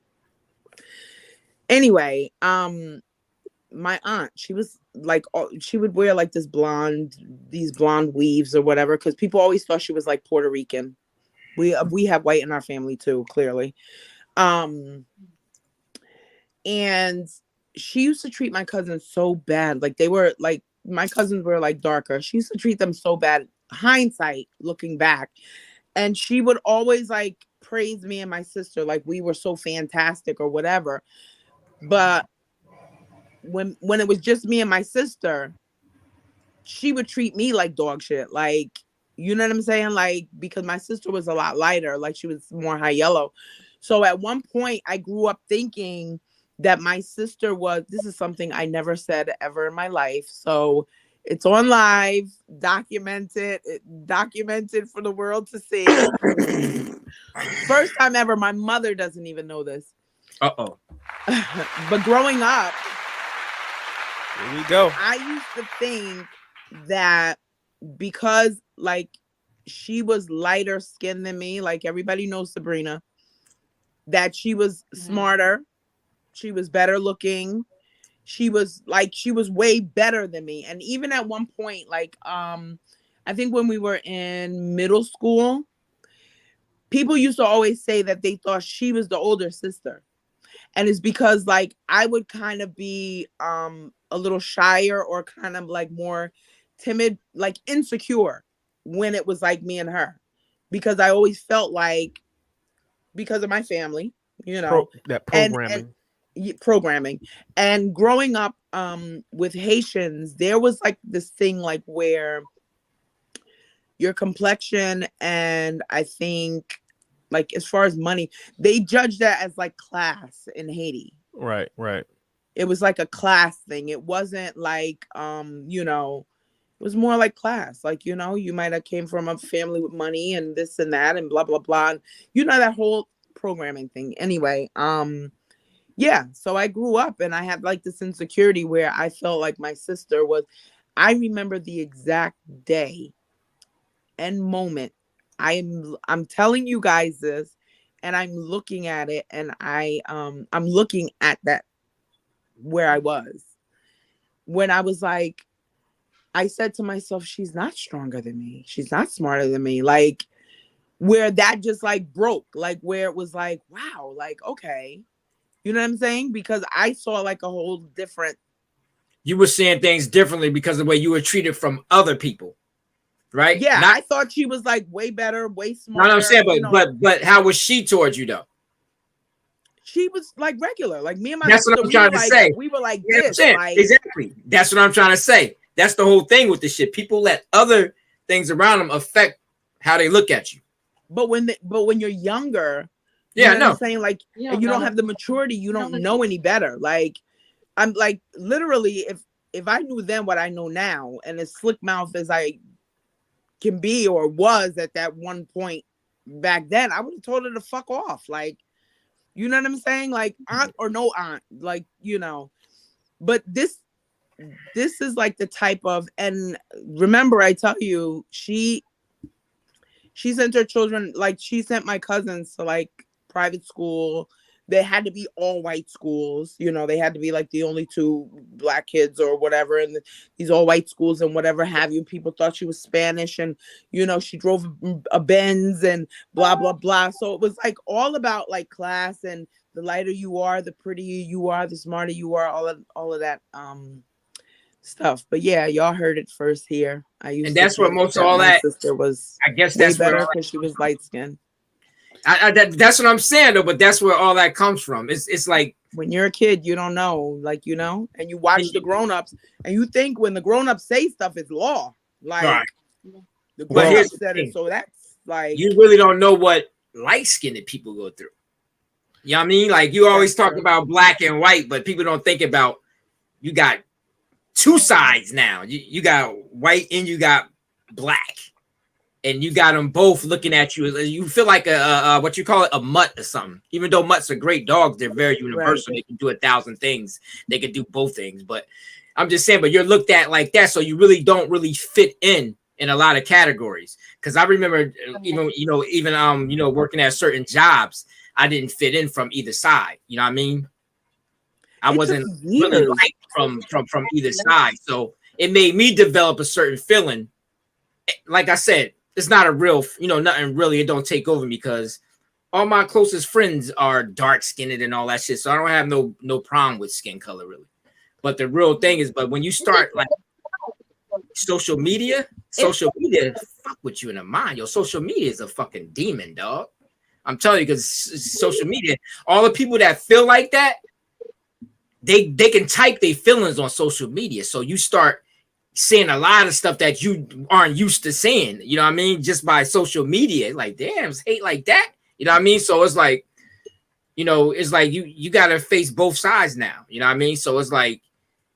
anyway. My aunt, she was like she would wear like these blonde weaves or whatever because people always thought she was like Puerto Rican. We have white in our family too, clearly. And she used to treat my cousins so bad. Like they were like my cousins were like darker. She used to treat them so bad. Hindsight, looking back, and she would always like praise me and my sister like we were so fantastic or whatever. But when it was just me and my sister, she would treat me like dog shit. Like, you know what I'm saying? Like, because my sister was a lot lighter, like she was more high yellow. So at one point I grew up thinking that my sister was, this is something I never said ever in my life. So it's on live, documented for the world to see. First time ever. My mother doesn't even know this. Uh-oh. But growing up, here we go. I used to think that because like she was lighter skinned than me, like everybody knows Sabrina, that she was smarter, she was better looking, she was way better than me. And even at one point, like I think when we were in middle school, people used to always say that they thought she was the older sister. And it's because like I would kind of be a little shyer or kind of like more timid, like insecure when it was like me and her, because I always felt like, because of my family, that programming. Programming and growing up with Haitians, there was like this thing like where your complexion and I think like as far as money, they judge that as like class in Haiti. Right, right. It was like a class thing. It wasn't like it was more like class. Like, you might have came from a family with money and this and that and blah blah blah. And that whole programming thing. Anyway, yeah, so I grew up and I had like this insecurity where I felt like my sister was. I remember the exact day and moment. I'm telling you guys this, and I'm looking at it, and I'm looking at that where I was when I was like, I said to myself, she's not stronger than me. She's not smarter than me. Like, where that just like broke, like where it was like, wow, like, okay. You know what I'm saying? Because I saw like a whole different. You were seeing things differently because of the way you were treated from other people, right? Yeah, I thought she was like way better, way smarter. Not what I'm saying, but how was she towards you though? She was like regular, like me and my That's sister. what I'm trying to say. We were like this, like, exactly. That's what I'm trying to say. That's the whole thing with this shit. People let other things around them affect how they look at you. But when you're younger, yeah, what I'm saying, like, You and you don't have the maturity, you don't know any better. Like, I'm like literally, if I knew then what I know now, and as slick mouth as I can be or was at that one point back then, I would have told her to fuck off. Like, you know what I'm saying? Like, aunt or no aunt, like, but this is like the type of, and remember I tell you, she sent her children, like she sent my cousins to like private school. They had to be all white schools, they had to be like the only two black kids or whatever, and these all white schools and whatever have you. People thought she was Spanish, and she drove a Benz and blah blah blah. So it was like all about like class, and the lighter you are, the prettier you are, the smarter you are, all of that stuff. But yeah, y'all heard it first here. And that's what most of all that sister was. I guess that's better because she was light skinned. That's what I'm saying though, but that's where all that comes from. It's like when you're a kid, you don't know, like, and you watch the grown-ups and you think when the grown-ups say stuff, it's law. Like, right. The grown-ups said it, so that's like, you really don't know what light-skinned people go through. You know what I mean? Like, you always talk about black and white, but people don't think about you got two sides now. You got white and you got black. And you got them both looking at you. You feel like a what you call it, a mutt or something. Even though mutts are great dogs, they're very universal. Right. They can do 1,000 things. They can do both things. But I'm just saying, but you're looked at like that, so you really don't really fit in a lot of categories. Because I remember even working at certain jobs, I didn't fit in from either side. You know what I mean? I wasn't really liked from either side, so it made me develop a certain feeling. Like I said. It's not a real, nothing really. It don't take over because all my closest friends are dark skinned and all that shit. So I don't have no problem with skin color really. But the real thing is, but when you start like social media fuck with you in the mind. Yo, social media is a fucking demon, dog. I'm telling you, because social media, all the people that feel like that, they can type their feelings on social media. So you start seeing a lot of stuff that you aren't used to seeing, you know what I mean? Just by social media, like, damn, it's hate like that, you know what I mean? So it's like, it's like you got to face both sides now, you know what I mean? So it's like,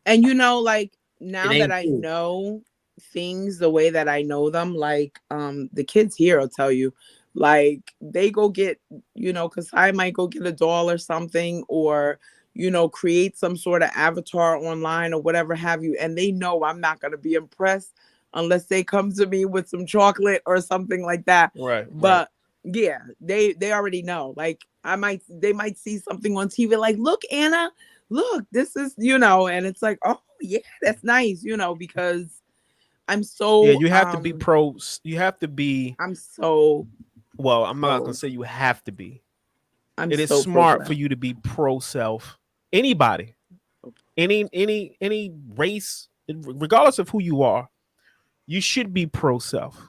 and like now that I know things the way that I know them, like the kids here will tell you, like they go get, because I might go get a doll or something, or create some sort of avatar online or whatever have you. And they know I'm not going to be impressed unless they come to me with some chocolate or something like that. Right. But yeah, they already know. Like they might see something on TV like, look, Anna, look, this is, and it's like, oh yeah, that's nice, because I'm so. Yeah, you have to be pro. You have to be. I'm so. Well, I'm not going to say you have to be. It is so smart for you to be pro self. Anybody, any race, regardless of who you are, you should be pro self.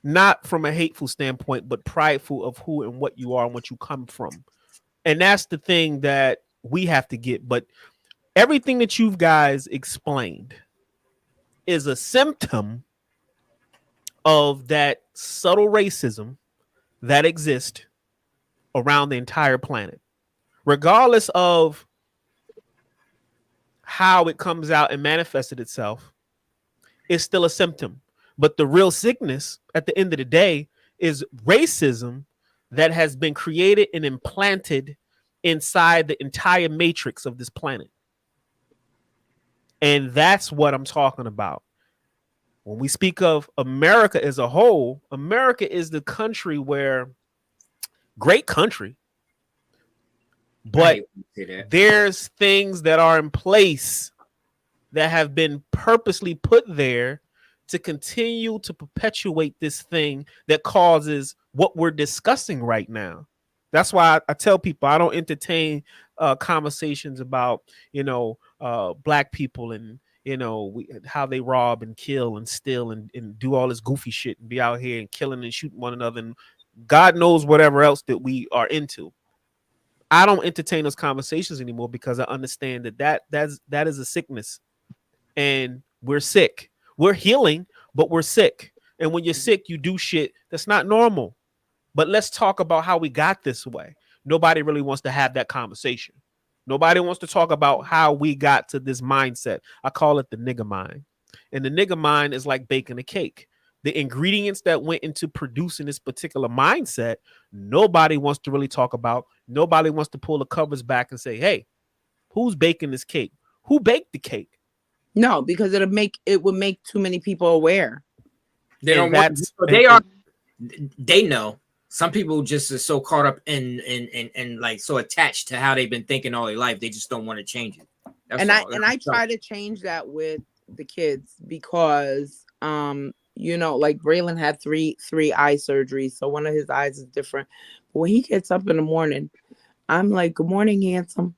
Not from a hateful standpoint, but prideful of who and what you are and what you come from. And that's the thing that we have to get. But Everything that you guys explained is a symptom of that subtle racism that exists around the entire planet, regardless of how it comes out and manifested itself. It's still a symptom. But the real sickness at the end of the day is racism that has been created and implanted inside the entire matrix of this planet. And that's what I'm talking about. When we speak of America as a whole, America is the country where, great country, but there's things that are in place that have been purposely put there to continue to perpetuate this thing that causes what we're discussing right now. That's why I tell people I don't entertain conversations about, black people and, how they rob and kill and steal and do all this goofy shit and be out here and killing and shooting one another and God knows whatever else that we are into. I don't entertain those conversations anymore because I understand that is a sickness and we're sick. We're healing, but we're sick. And when you're sick, you do shit that's not normal. But let's talk about how we got this way. Nobody really wants to have that conversation. Nobody wants to talk about how we got to this mindset. I call it the nigga mind. And the nigga mind is like baking a cake. The ingredients that went into producing this particular mindset, nobody wants to really talk about. Nobody wants to pull the covers back and say, hey, who's baking this cake? Who baked the cake? No, because it would make too many people aware. They don't want they know. Some people just are so caught up in like so attached to how they've been thinking all their life, they just don't want to change it. I try to change that with the kids because like Braylon had three eye surgeries, so one of his eyes is different. But when he gets up in the morning, I'm like, good morning, handsome.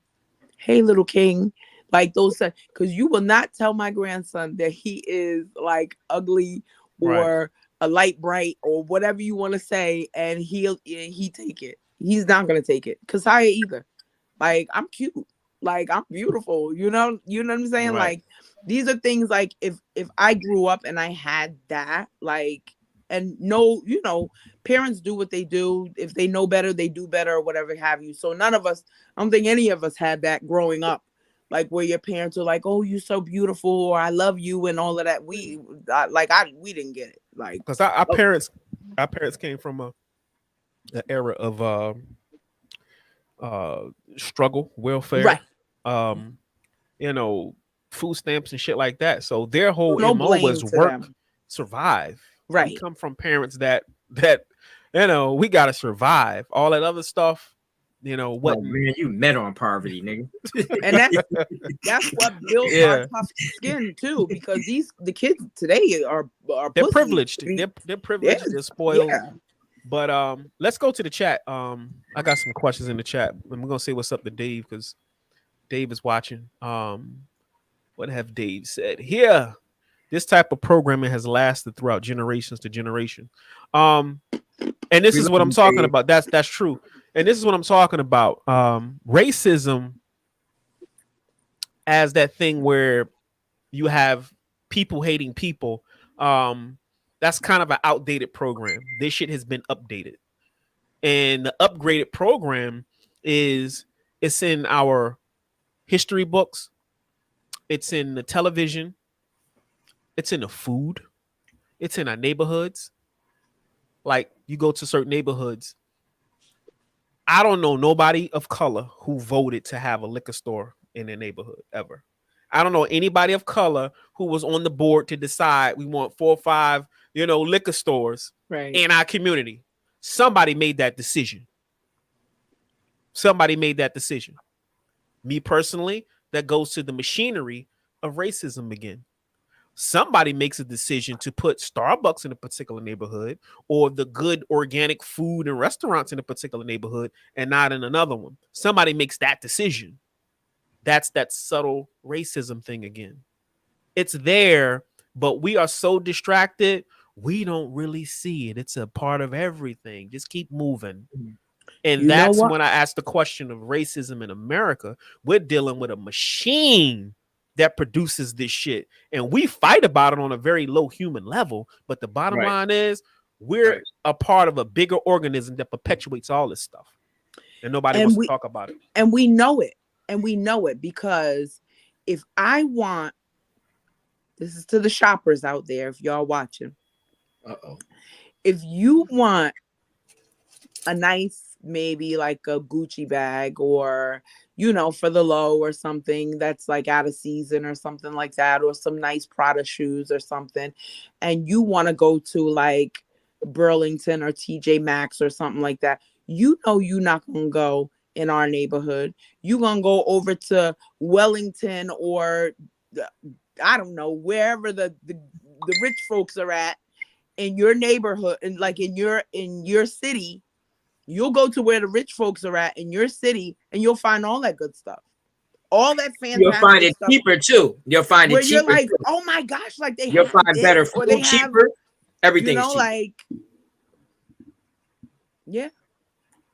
Hey, little king. Like those, because you will not tell my grandson that he is like ugly or a light bright or whatever you want to say, and he take it. He's not gonna take it. Kasaya either. Like I'm cute. Like I'm beautiful. You know what I'm saying? Right. Like these are things like if I grew up and I had that, like, and no, parents do what they do. If they know better, they do better or whatever have you. So none of us, I don't think any of us had that growing up. Like where your parents are like, "Oh, you're so beautiful," or "I love you," and all of that. We didn't get it. Like because our parents came from an era of struggle, welfare, right? Food stamps and shit like that. So their whole No MO was work, them. survive. Right. We come from parents that we gotta survive. All that other stuff. What? Oh, man, you met on poverty, nigga. And that's what builds our tough skin too, because the kids today are they're pussy. privileged. They're privileged. Yeah. They're spoiled. Yeah. But let's go to the chat. I got some questions in the chat, and we're gonna say what's up to Dave because Dave is watching. What have Dave said here? This type of programming has lasted throughout generations to generation. And this is what I'm talking about. That's true. And this is what I'm talking about. Racism as that thing where you have people hating people. That's kind of an outdated program. This shit has been updated. And the upgraded program it's in our history books. It's in the television. It's in the food. It's in our neighborhoods. Like you go to certain neighborhoods. I don't know nobody of color who voted to have a liquor store in their neighborhood ever. I don't know anybody of color who was on the board to decide we want 4 or 5, liquor stores in our community. Somebody made that decision. Me personally, that goes to the machinery of racism again. Somebody makes a decision to put Starbucks in a particular neighborhood or the good organic food and restaurants in a particular neighborhood and not in another one. Somebody makes that decision. That's that subtle racism thing again. It's there, but we are so distracted, we don't really see it. It's a part of everything. Just keep moving. And You know that's what? when I asked the question of racism in America. We're dealing with a machine that produces this shit. And we fight about it on a very low human level. But the bottom Right. line is we're Right. a part of a bigger organism that perpetuates all this stuff. And nobody And wants we to talk about it. and we know it. And we know it because if I want, this is to the shoppers out there, if y'all watching, Uh-oh. if you want a nice, maybe like a Gucci bag or, you know, for the low or something that's like out of season or something like that, or some nice Prada shoes or something, and you want to go to like Burlington or TJ Maxx or something like that, you know, you're not going to go in our neighborhood. You're going to go over to Wellington or I don't know, wherever the rich folks are at in your neighborhood, and like in your city. You'll go to where the rich folks are at in your city, and you'll find all that good stuff, all that fantastic You'll find it stuff. cheaper too. You'll find Where it you're cheaper. like, Too. oh my gosh, like they You'll have find this, better or food they have, cheaper. you Everything's know, cheaper. like, yeah.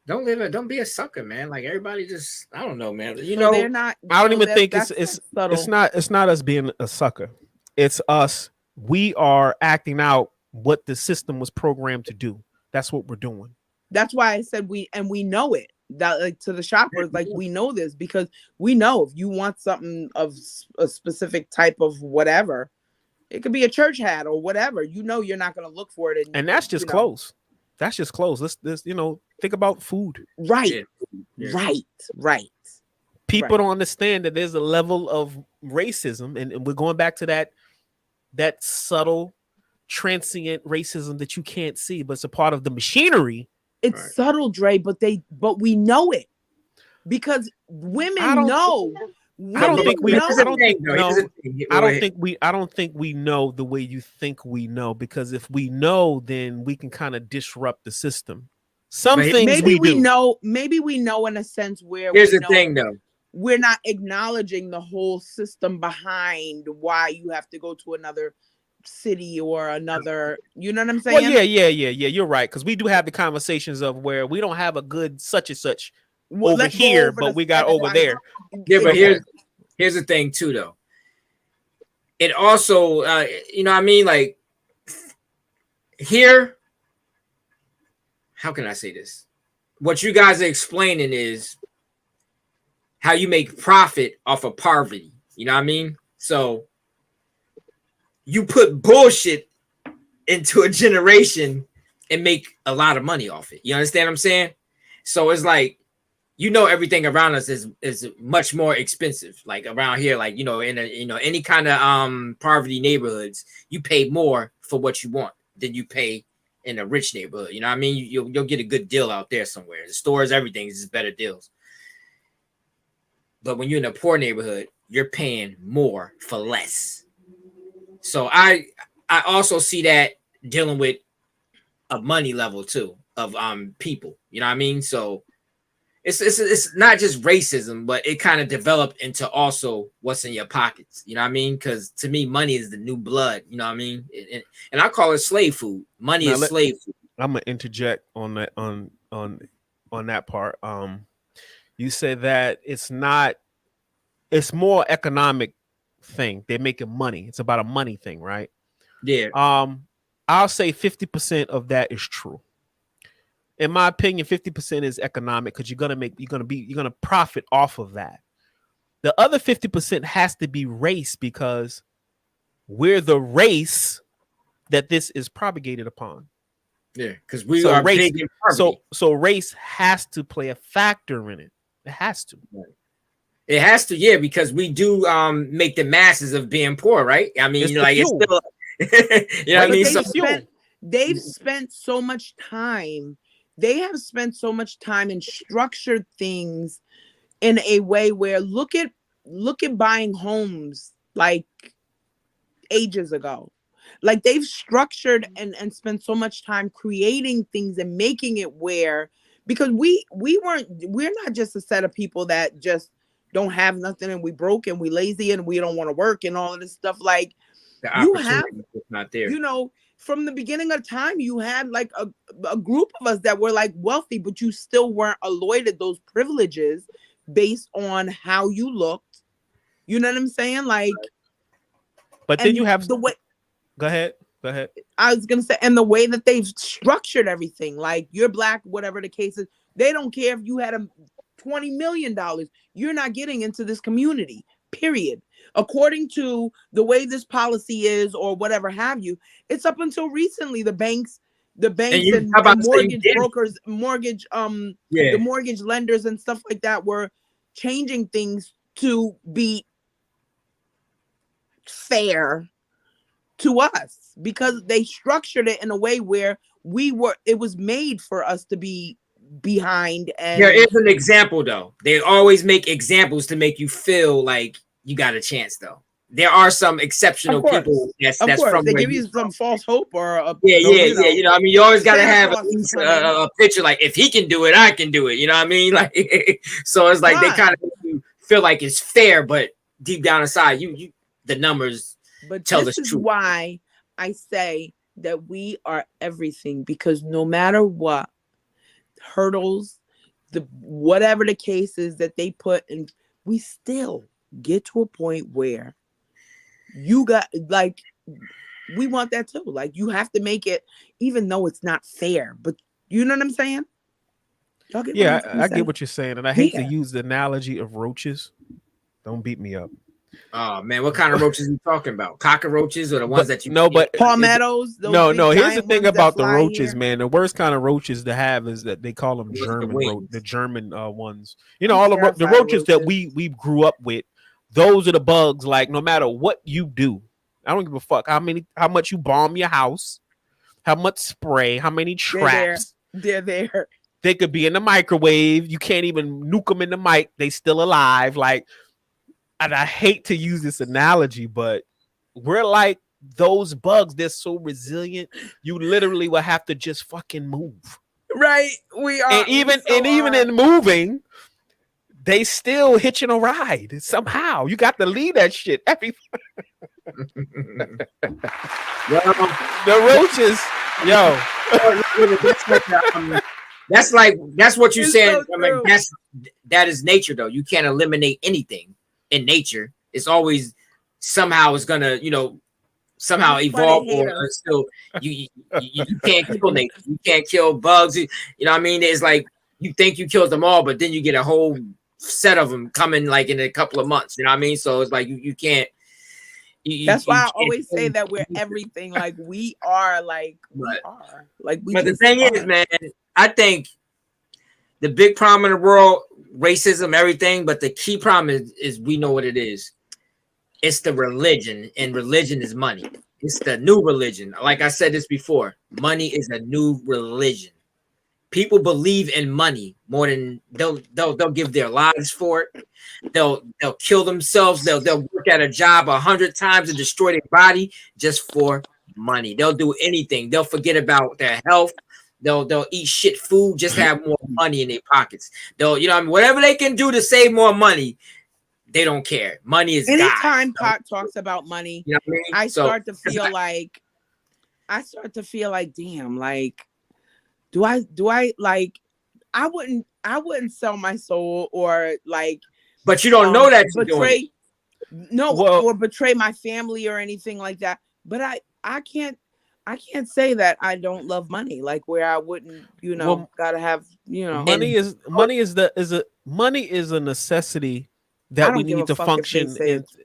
Don't be a sucker, man. Like everybody just, I don't know, man. You So know, they're not. I don't so even that- think that's it's subtle. it's not us being a sucker. It's us. We are acting out what the system was programmed to do. That's what we're doing. That's why I said we know it. That, like, to the shoppers, like, we know this because we know if you want something of a specific type of whatever, it could be a church hat or whatever. You know, you're not going to look for it, And that's just you know. clothes. That's just clothes. Let's you know, think about food. Right, Yeah. right. People don't understand that there's a level of racism, and we're going back to that subtle, transient racism that you can't see, but it's a part of the machinery. It's Right. subtle, Dre, but we know it because women know. I don't think we. know. I don't think No, no. here's the thing. I don't think we. I don't think we know the way you think we know, because if we know, then we can kind of disrupt the system. Some But things Maybe we do. know. Maybe we know in a sense where Here's we the know thing, though. we're not acknowledging the whole system behind why you have to go to another city or another. You know what I'm saying? Well, yeah. You're right, because we do have the conversations of where we don't have a good such and such Well, over let's go here, over but the we got steps over on- there. Yeah, but Exactly. here's the thing too, though. It also, you know what I mean? Like here, how can I say this? What you guys are explaining is how you make profit off of poverty. You know what I mean? So you put bullshit into a generation and make a lot of money off it. You understand what I'm saying? So it's like, you know, everything around us is much more expensive. Like around here, like, you know, in a, you know, any kind of poverty neighborhoods, you pay more for what you want than you pay in a rich neighborhood. You know what I mean? You'll get a good deal out there somewhere. The stores, everything is just better deals. But when you're in a poor neighborhood, you're paying more for less. So I also see that dealing with a money level too of people. You know what I mean? So it's not just racism, but it kind of developed into also what's in your pockets. You know what I mean? Because to me, money is the new blood. You know what I mean? And I call it slave food. Money is slave food. I'm gonna interject on that on that part. You said that it's more economic thing. They're making money. It's about a money thing, right? Yeah. I'll say 50% of that is true. In my opinion, 50% is economic, because you're gonna profit off of that. The other 50% has to be race, because we're the race that this is propagated upon. Yeah, because we So are race, big in poverty. so race has to play a factor in it. It has to. It has to, yeah, because we do make the masses of being poor, right? I mean, It's the like fuel. it's still, you know what I But mean? they So They've spent so much time. They have spent so much time and structured things in a way where look at buying homes like ages ago. Like they've structured and spent so much time creating things and making it where, because we're not just a set of people that just don't have nothing and we broke and we lazy and we don't want to work and all of this stuff. Like the you have, opportunity is not there. you know, from the beginning of time, you had like a group of us that were like wealthy, but you still weren't allotted those privileges based on how you looked. You know what I'm saying? Like, But then you have the way. Go ahead. I was gonna say, and the way that they've structured everything, like you're black, whatever the case is, they don't care if you had $20 million, you're not getting into this community, period. According to the way this policy is, or whatever have you, it's up until recently the banks and mortgage brokers, the mortgage lenders and stuff like that were changing things to be fair to us, because they structured it in a way where it was made for us to be behind. And there is an example though. They always make examples to make you feel like you got a chance though. There are some exceptional people that's from they give you some false hope or you know, I mean, you always got to have at least a picture like, if he can do it, I can do it, you know what I mean? Like, so it's like they kind of make you feel like it's fair, but deep down inside you the numbers tell the truth. This is why I say that we are everything, because no matter what hurdles, whatever the case is that they put in, we still get to a point where you got, like, we want that too. Like, you have to make it, even though it's not fair, but you know what I'm saying? I get what you're saying, and I hate to use the analogy of roaches. Don't beat me up. Oh man, what kind of roaches are you talking about? Cockroaches or the ones that you palmettos? No. Here's the thing about the roaches, man. The worst kind of roaches to have is that they call them the German ones. You know, all the roaches that we grew up with. Those are the bugs. Like, no matter what you do, I don't give a fuck how much you bomb your house, how much spray, how many traps. They're there. They could be in the microwave. You can't even nuke them in the mic. They still alive. Like. And I hate to use this analogy, but we're like those bugs. They're so resilient. You literally will have to just fucking move. Right. We are. And even in moving, they still hitching a ride somehow. You got to leave that shit. The roaches, yo. That's what you're saying. So I mean, that is nature, though. You can't eliminate anything. In nature, it's always somehow it's gonna, you know, somehow evolve, or still you can't kill nature. You can't kill bugs. You know what I mean? It's like you think you killed them all, but then you get a whole set of them coming like in a couple of months. You know what I mean? So it's like you can't. That's why I always say that we're everything. Like we are, like we are. Like we. But the thing is, man, I think the big problem in the world. Racism, everything, but the key problem is we know what it is. It's the religion, and religion is money. It's the new religion. Like I said this before, money is a new religion. People believe in money more than they'll give their lives for it. They'll kill themselves. They'll work at a job 100 times and destroy their body just for money. They'll do anything. They'll forget about their health. They'll eat shit food just to have more money in their pockets. They'll, you know, I mean, whatever they can do to save more money, they don't care. Money is anytime Pot talks about money, you know what I mean? I start to feel like, damn, like, do I like, I wouldn't sell my soul or like, but you don't know that you're betray, or betray my family or anything like that. But I can't say that I don't love money, like where I wouldn't, you know, gotta have, you know, money is a necessity that we need to function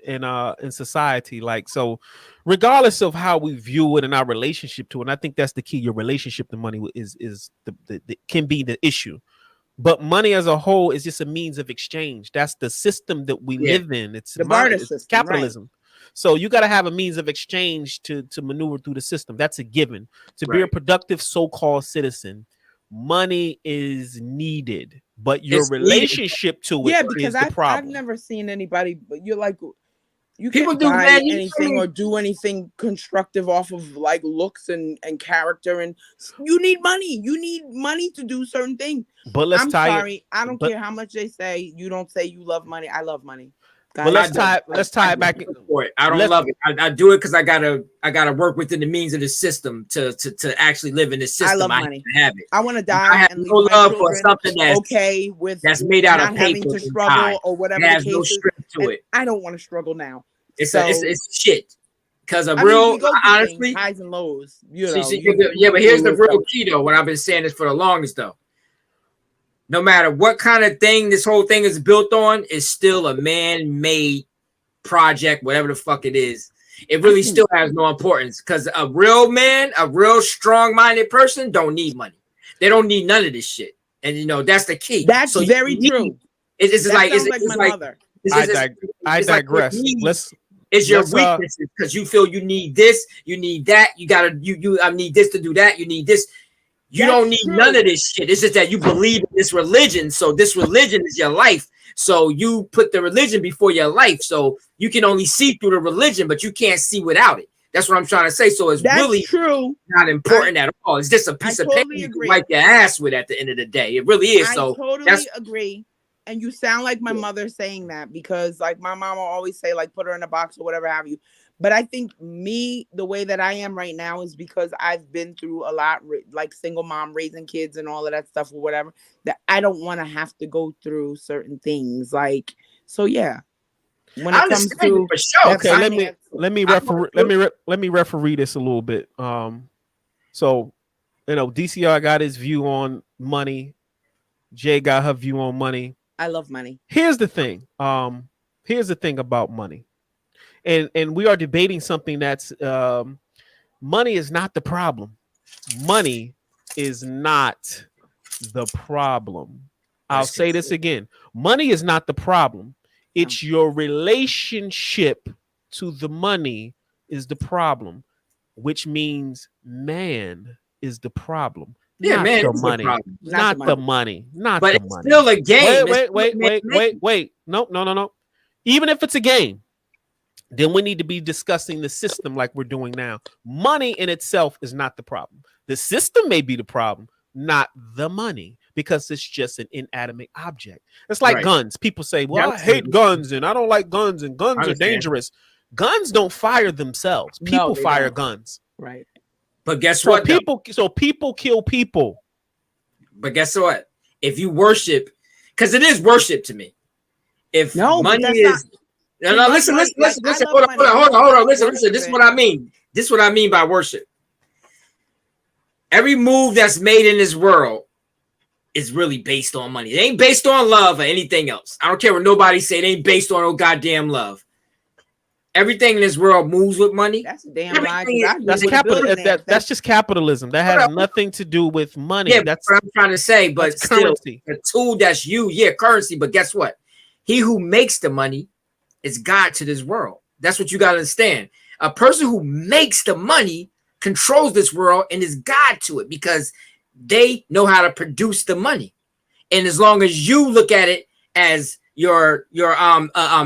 in society. Like, so regardless of how we view it and our relationship to it, and I think that's the key. Your relationship to money is the can be the issue. But money as a whole is just a means of exchange. That's the system that we live in. It's the barter system, capitalism. Right. So you got to have a means of exchange to maneuver through the system. That's a given. To be a productive so-called citizen, money is needed, but your relationship to it is the problem. I've never seen anybody, but you're like, you can't buy anything or do anything constructive off of like looks and character, and you need money. You need money to do certain things. But I don't care how much they say. You don't say you love money. I love money. But let's tie it back. For it. I don't love it. I do it because I gotta work within the means of the system to actually live in the system. I love money. Have it. I want to die. I have and no leave my love for children something that's made out not of having paper to struggle or whatever it has the case no is. strength to And it. I don't want to struggle now. It's shit. Because we go through honestly, highs and lows. but here's the real key though. What I've been saying this for the longest though. No matter what kind of thing this whole thing is built on, it's still a man-made project, whatever the fuck it is. It really still has no importance because a real man, a real strong-minded person don't need money. They don't need none of this shit. And that's the key. That's so very true. It's like my mother. I digress. It's your weaknesses because you feel you need this, you need that, I need this to do that, you need this. You don't need none of this shit. It's just that you believe in this religion. So this religion is your life. So you put the religion before your life. So you can only see through the religion, but you can't see without it. That's what I'm trying to say. So it's really not important at all. It's just a piece of paper you can wipe your ass with at the end of the day. It really is. So I totally agree. And you sound like my mother saying that because like my mom will always say like put her in a box or whatever have you. But I think the way that I am right now is because I've been through a lot, like single mom, raising kids and all of that stuff or whatever, that I don't want to have to go through certain things. Like, so yeah. When it comes to for sure. Okay, let me referee this a little bit. So DCR got his view on money. Jay got her view on money. I love money. Here's the thing. Here's the thing about money. And we are debating something that's money is not the problem. Money is not the problem. I'll say this again. Money is not the problem. It's your relationship to the money is the problem, which means man is the problem. Yeah, not man, the money. Not the money. Not but the it's money. Still a game. Wait. No. Even if it's a game, then we need to be discussing the system like we're doing now. Money in itself is not the problem. The system may be the problem, not the money, because it's just an inanimate object. It's like guns. People say, well, I hate guns and I don't like guns and guns are dangerous. Guns don't fire themselves. People fire guns. Right. But guess what? People kill people. But guess what? If you worship, because it is worship to me. If money is... No, listen. Hold on. Listen. This is what I mean. This is what I mean by worship. Every move that's made in this world is really based on money. It ain't based on love or anything else. I don't care what nobody say. It ain't based on no goddamn love. Everything in this world moves with money. That's a damn lie. That's just capitalism. That has nothing to do with money. Yeah, that's what I'm trying to say. But still, currency. The tool that's currency. But guess what? He who makes the money is God to this world. That's what you got to understand. A person who makes the money controls this world and is God to it because they know how to produce the money. And as long as you look at it as your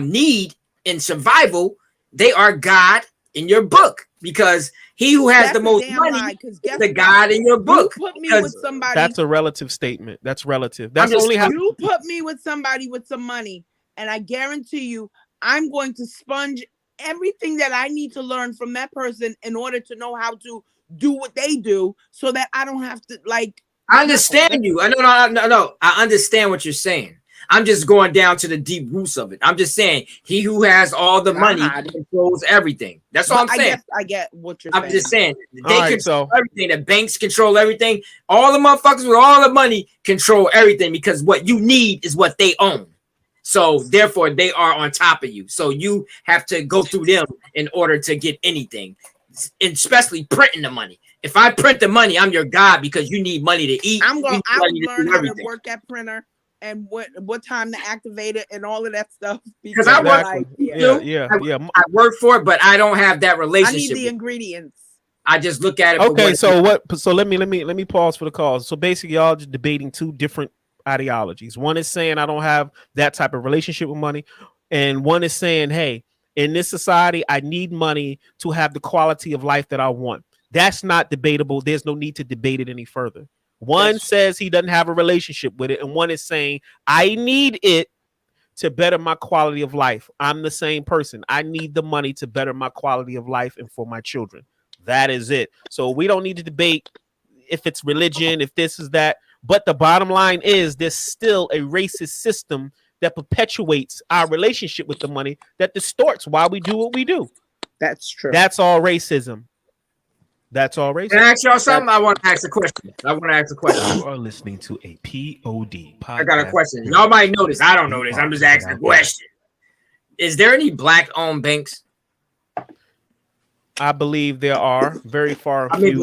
need in survival, they are God in your book because he who has the most money is the God in your book. You put me with somebody. That's a relative statement. That's relative. That's only how you put me with somebody with some money, and I guarantee you, I'm going to sponge everything that I need to learn from that person in order to know how to do what they do so that I don't have to like. I understand you. No. I understand what you're saying. I'm just going down to the deep roots of it. I'm just saying he who has all the money controls everything. That's all I'm saying. I get what you're saying. I'm just saying they control everything. The banks control everything. All the motherfuckers with all the money control everything because what you need is what they own. So therefore, they are on top of you. So you have to go through them in order to get anything, especially printing the money. If I print the money, I'm your God because you need money to eat. I would learn how to work that printer and what time to activate it and all of that stuff. Because I work, I work for it, but I don't have that relationship. I need the ingredients. I just look at it. Okay, so let me pause for the cause. So basically, y'all just debating two different ideologies. One is saying I don't have that type of relationship with money, and one is saying, hey, in this society, I need money to have the quality of life that I want. That's not debatable. There's no need to debate it any further. One says he doesn't have a relationship with it, and one is saying I need it to better my quality of life. I'm the same person. I need the money to better my quality of life and for my children. That is it. So we don't need to debate if it's religion, if this is that. But the bottom line is there's still a racist system that perpetuates our relationship with the money, that distorts why we do what we do. That's true. That's all racism. That's all racism. Can I ask y'all something? I want to ask a question. You are listening to a POD podcast. I got a question. Y'all might know this. I don't know this. I'm just asking a question. Is there any black-owned banks? I believe there are very far. I mean,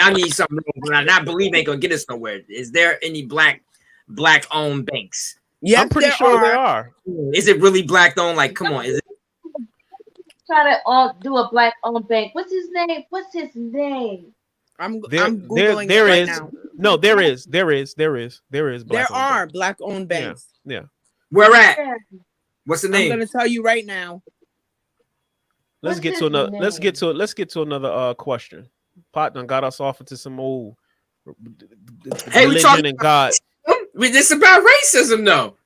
I need something. Not believe ain't gonna get us nowhere. Is there any black-owned banks? Yes, I'm pretty sure there are. Is it really black-owned? Like, come on, is it? Try to do a black-owned bank. What's his name? I'm Googling Googling there it right is. now. No, there is. There are black-owned banks. Yeah. Where at? What's the name? I'm gonna tell you right now. Let's get to another question. Pot done got us off into some old religion and God. This about racism, though.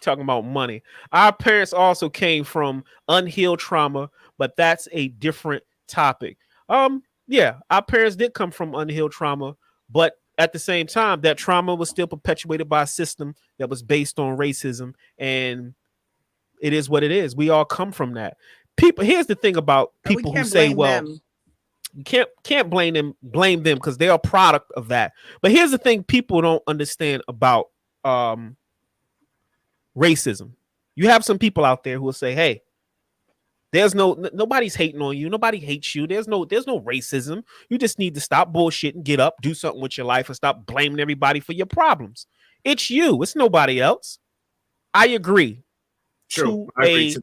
Talking about money. Our parents also came from unhealed trauma, but that's a different topic. Yeah, our parents did come from unhealed trauma, but at the same time, that trauma was still perpetuated by a system that was based on racism, and it is what it is. We all come from that. People, here's the thing about people who say, well, you can't blame them because they're a product of that. But here's the thing people don't understand about racism. You have some people out there who will say, hey, there's nobody's hating on you. Nobody hates you. There's no racism. You just need to stop bullshitting, get up, do something with your life, and stop blaming everybody for your problems. It's you. It's nobody else. I agree. True. I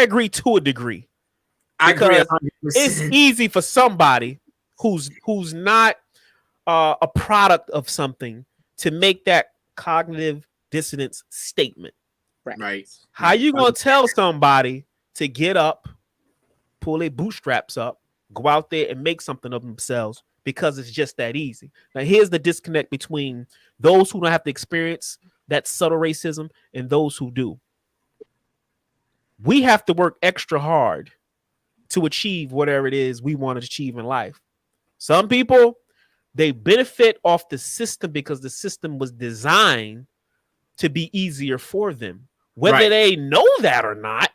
agree to a degree. I agree. It's easy for somebody who's not a product of something to make that cognitive dissonance statement. Right. How you gonna tell somebody to get up, pull their bootstraps up, go out there and make something of themselves because it's just that easy? Now, here's the disconnect between those who don't have to experience that subtle racism and those who do. We have to work extra hard to achieve whatever it is we want to achieve in life. Some people, they benefit off the system because the system was designed to be easier for them. Whether they know that or not,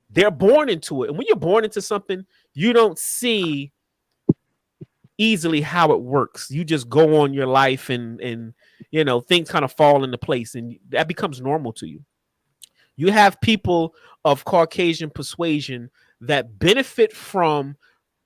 they're born into it. And when you're born into something, you don't see easily how it works. You just go on your life and things kind of fall into place and that becomes normal to you. You have people of Caucasian persuasion that benefit from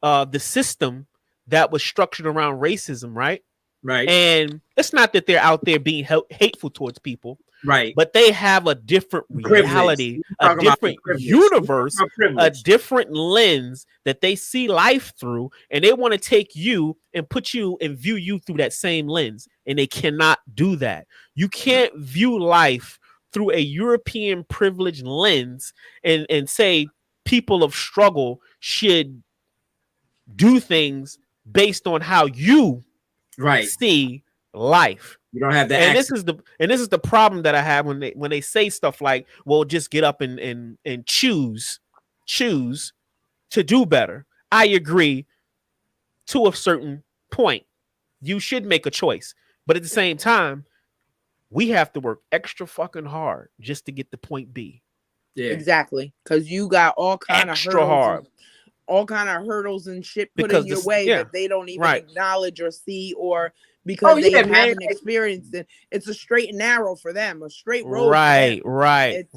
the system that was structured around racism, right? Right. And it's not that they're out there being hateful towards people, right? But they have a different reality, a different universe, a different lens that they see life through, and they want to take you and put you and view you through that same lens, and they cannot do that. You can't view life through a European privileged lens and say people of struggle should do things based on how you see life. You don't have that. And this is the problem that I have when they say stuff like, well, just get up and choose to do better. I agree to a certain point. You should make a choice. But at the same time, we have to work extra fucking hard just to get to point B. Yeah. Exactly. Because you got all kind extra of hard. All kind of hurdles and shit put in your way that they don't even acknowledge or see, or because they haven't experienced it. It's a straight and narrow for them, a straight road. Right. It's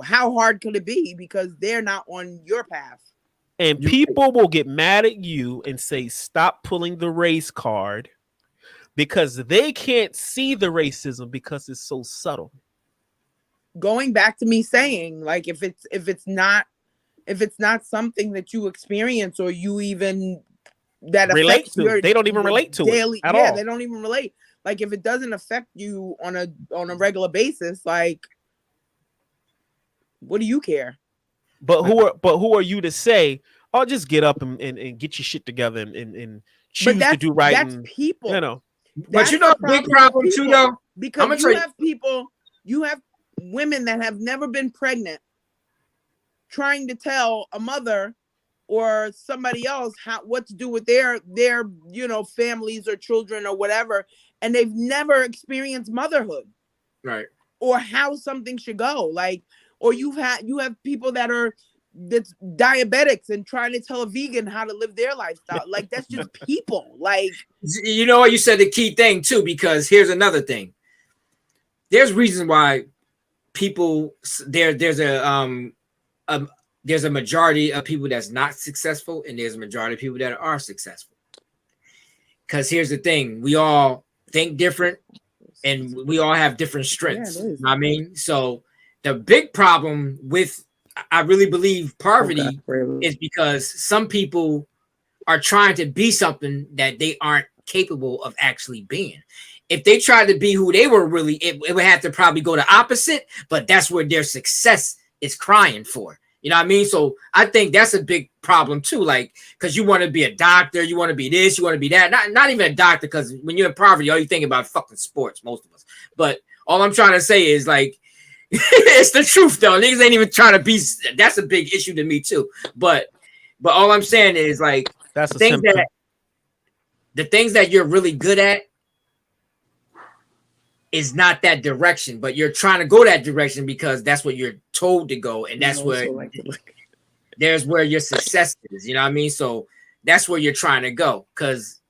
how hard could it be because they're not on your path. And people will get mad at you and say, stop pulling the race card because they can't see the racism because it's so subtle. Going back to me saying, like, if it's not something that you experience or you even that relate to, they don't even relate to daily, it at all. They don't even relate. Like if it doesn't affect you on a regular basis, like what do you care? But who are you to say, oh, just get up and get your shit together and choose to do right? That's people. But you know, a big problem too, though. Because you have women that have never been pregnant trying to tell a mother or somebody else what to do with their families or children or whatever, and they've never experienced motherhood, right? Or how something should go. Like, or you have people that's diabetics and trying to tell a vegan how to live their lifestyle. Like, that's just people. Like, you know what, you said the key thing too, because here's another thing. There's reasons why people there's a majority of people that's not successful, and there's a majority of people that are successful. Because here's the thing, we all think different and we all have different strengths. You know what I mean? So the big problem with, I really believe, poverty is because some people are trying to be something that they aren't capable of actually being. If they tried to be who they were really, it would have to probably go the opposite, but that's where their success is crying for. You know what I mean? So I think that's a big problem too. Like, because you want to be a doctor, you want to be this, you want to be that. Not even a doctor, because when you're in poverty, all you think about fucking sports, most of us. But all I'm trying to say is, like, it's the truth though. Niggas ain't even trying to be. That's a big issue to me too. But all I'm saying is, like, that's the things that you're really good at is not that direction, but you're trying to go that direction because that's what you're told to go, and that's where there's where your success is. You know what I mean? So that's where you're trying to go, because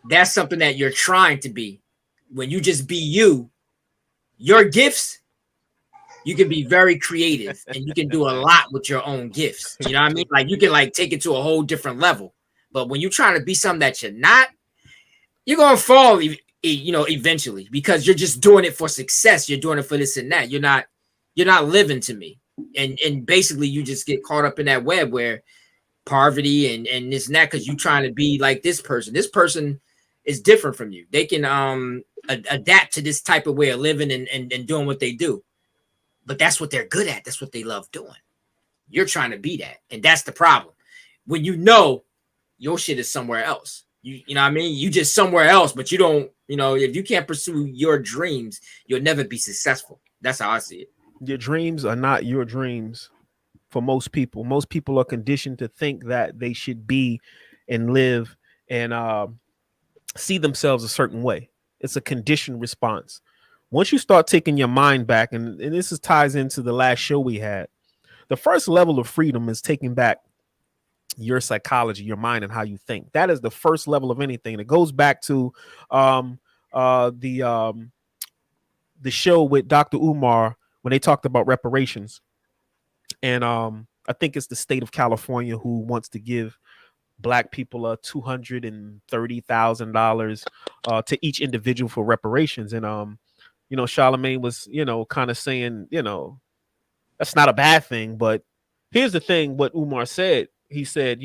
that's something that you're trying to be. When you just be you, your gifts, you can be very creative and you can do a lot with your own gifts. You know what I mean? Like, you can like take it to a whole different level. But when you're trying to be something that you're not, you're gonna fall, eventually, because you're just doing it for success. You're doing it for this and that. You're not living to me. And basically you just get caught up in that web where poverty and this and that, because you're trying to be like this person. This person is different from you. They can adapt to this type of way of living and doing what they do. But that's what they're good at. That's what they love doing. You're trying to be that. And that's the problem. When you know your shit is somewhere else. You know what I mean? You just somewhere else, but you don't, if you can't pursue your dreams, you'll never be successful. That's how I see it. Your dreams are not your dreams for most people. Most people are conditioned to think that they should be and live and see themselves a certain way. It's a conditioned response. Once you start taking your mind back, and this ties into the last show we had, the first level of freedom is taking back your psychology, your mind, and how you think. That is the first level of anything. It goes back to the show with Dr. Umar when they talked about reparations. And I think it's the state of California who wants to give Black people $230,000 to each individual for reparations. And Charlemagne was kind of saying that's not a bad thing. But here's the thing: what Umar said. He said,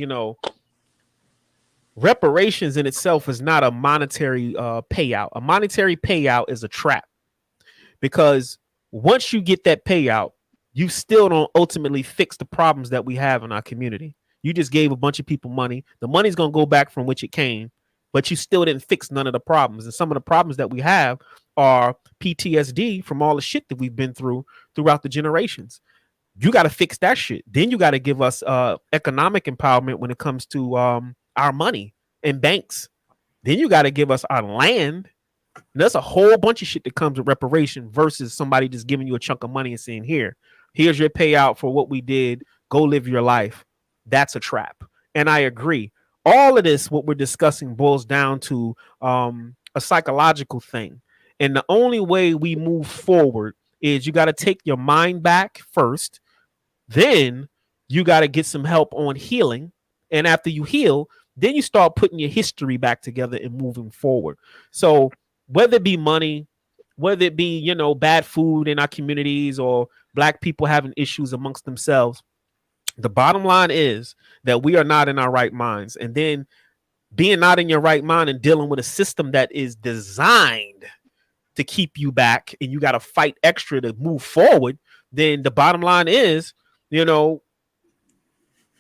reparations in itself is not a monetary payout. A monetary payout is a trap, because once you get that payout, you still don't ultimately fix the problems that we have in our community. You just gave a bunch of people money. The money's going to go back from which it came, but you still didn't fix none of the problems. And some of the problems that we have are PTSD from all the shit that we've been through throughout the generations. You got to fix that shit. Then you got to give us economic empowerment when it comes to our money and banks. Then you got to give us our land. And there's a whole bunch of shit that comes with reparation versus somebody just giving you a chunk of money and saying, here's your payout for what we did. Go live your life. That's a trap. And I agree. All of this, what we're discussing, boils down to a psychological thing. And the only way we move forward is you got to take your mind back first. Then you got to get some help on healing. And after you heal, then you start putting your history back together and moving forward. So whether it be money, whether it be, bad food in our communities or Black people having issues amongst themselves, the bottom line is that we are not in our right minds. And then being not in your right mind and dealing with a system that is designed to keep you back and you got to fight extra to move forward, then the bottom line is,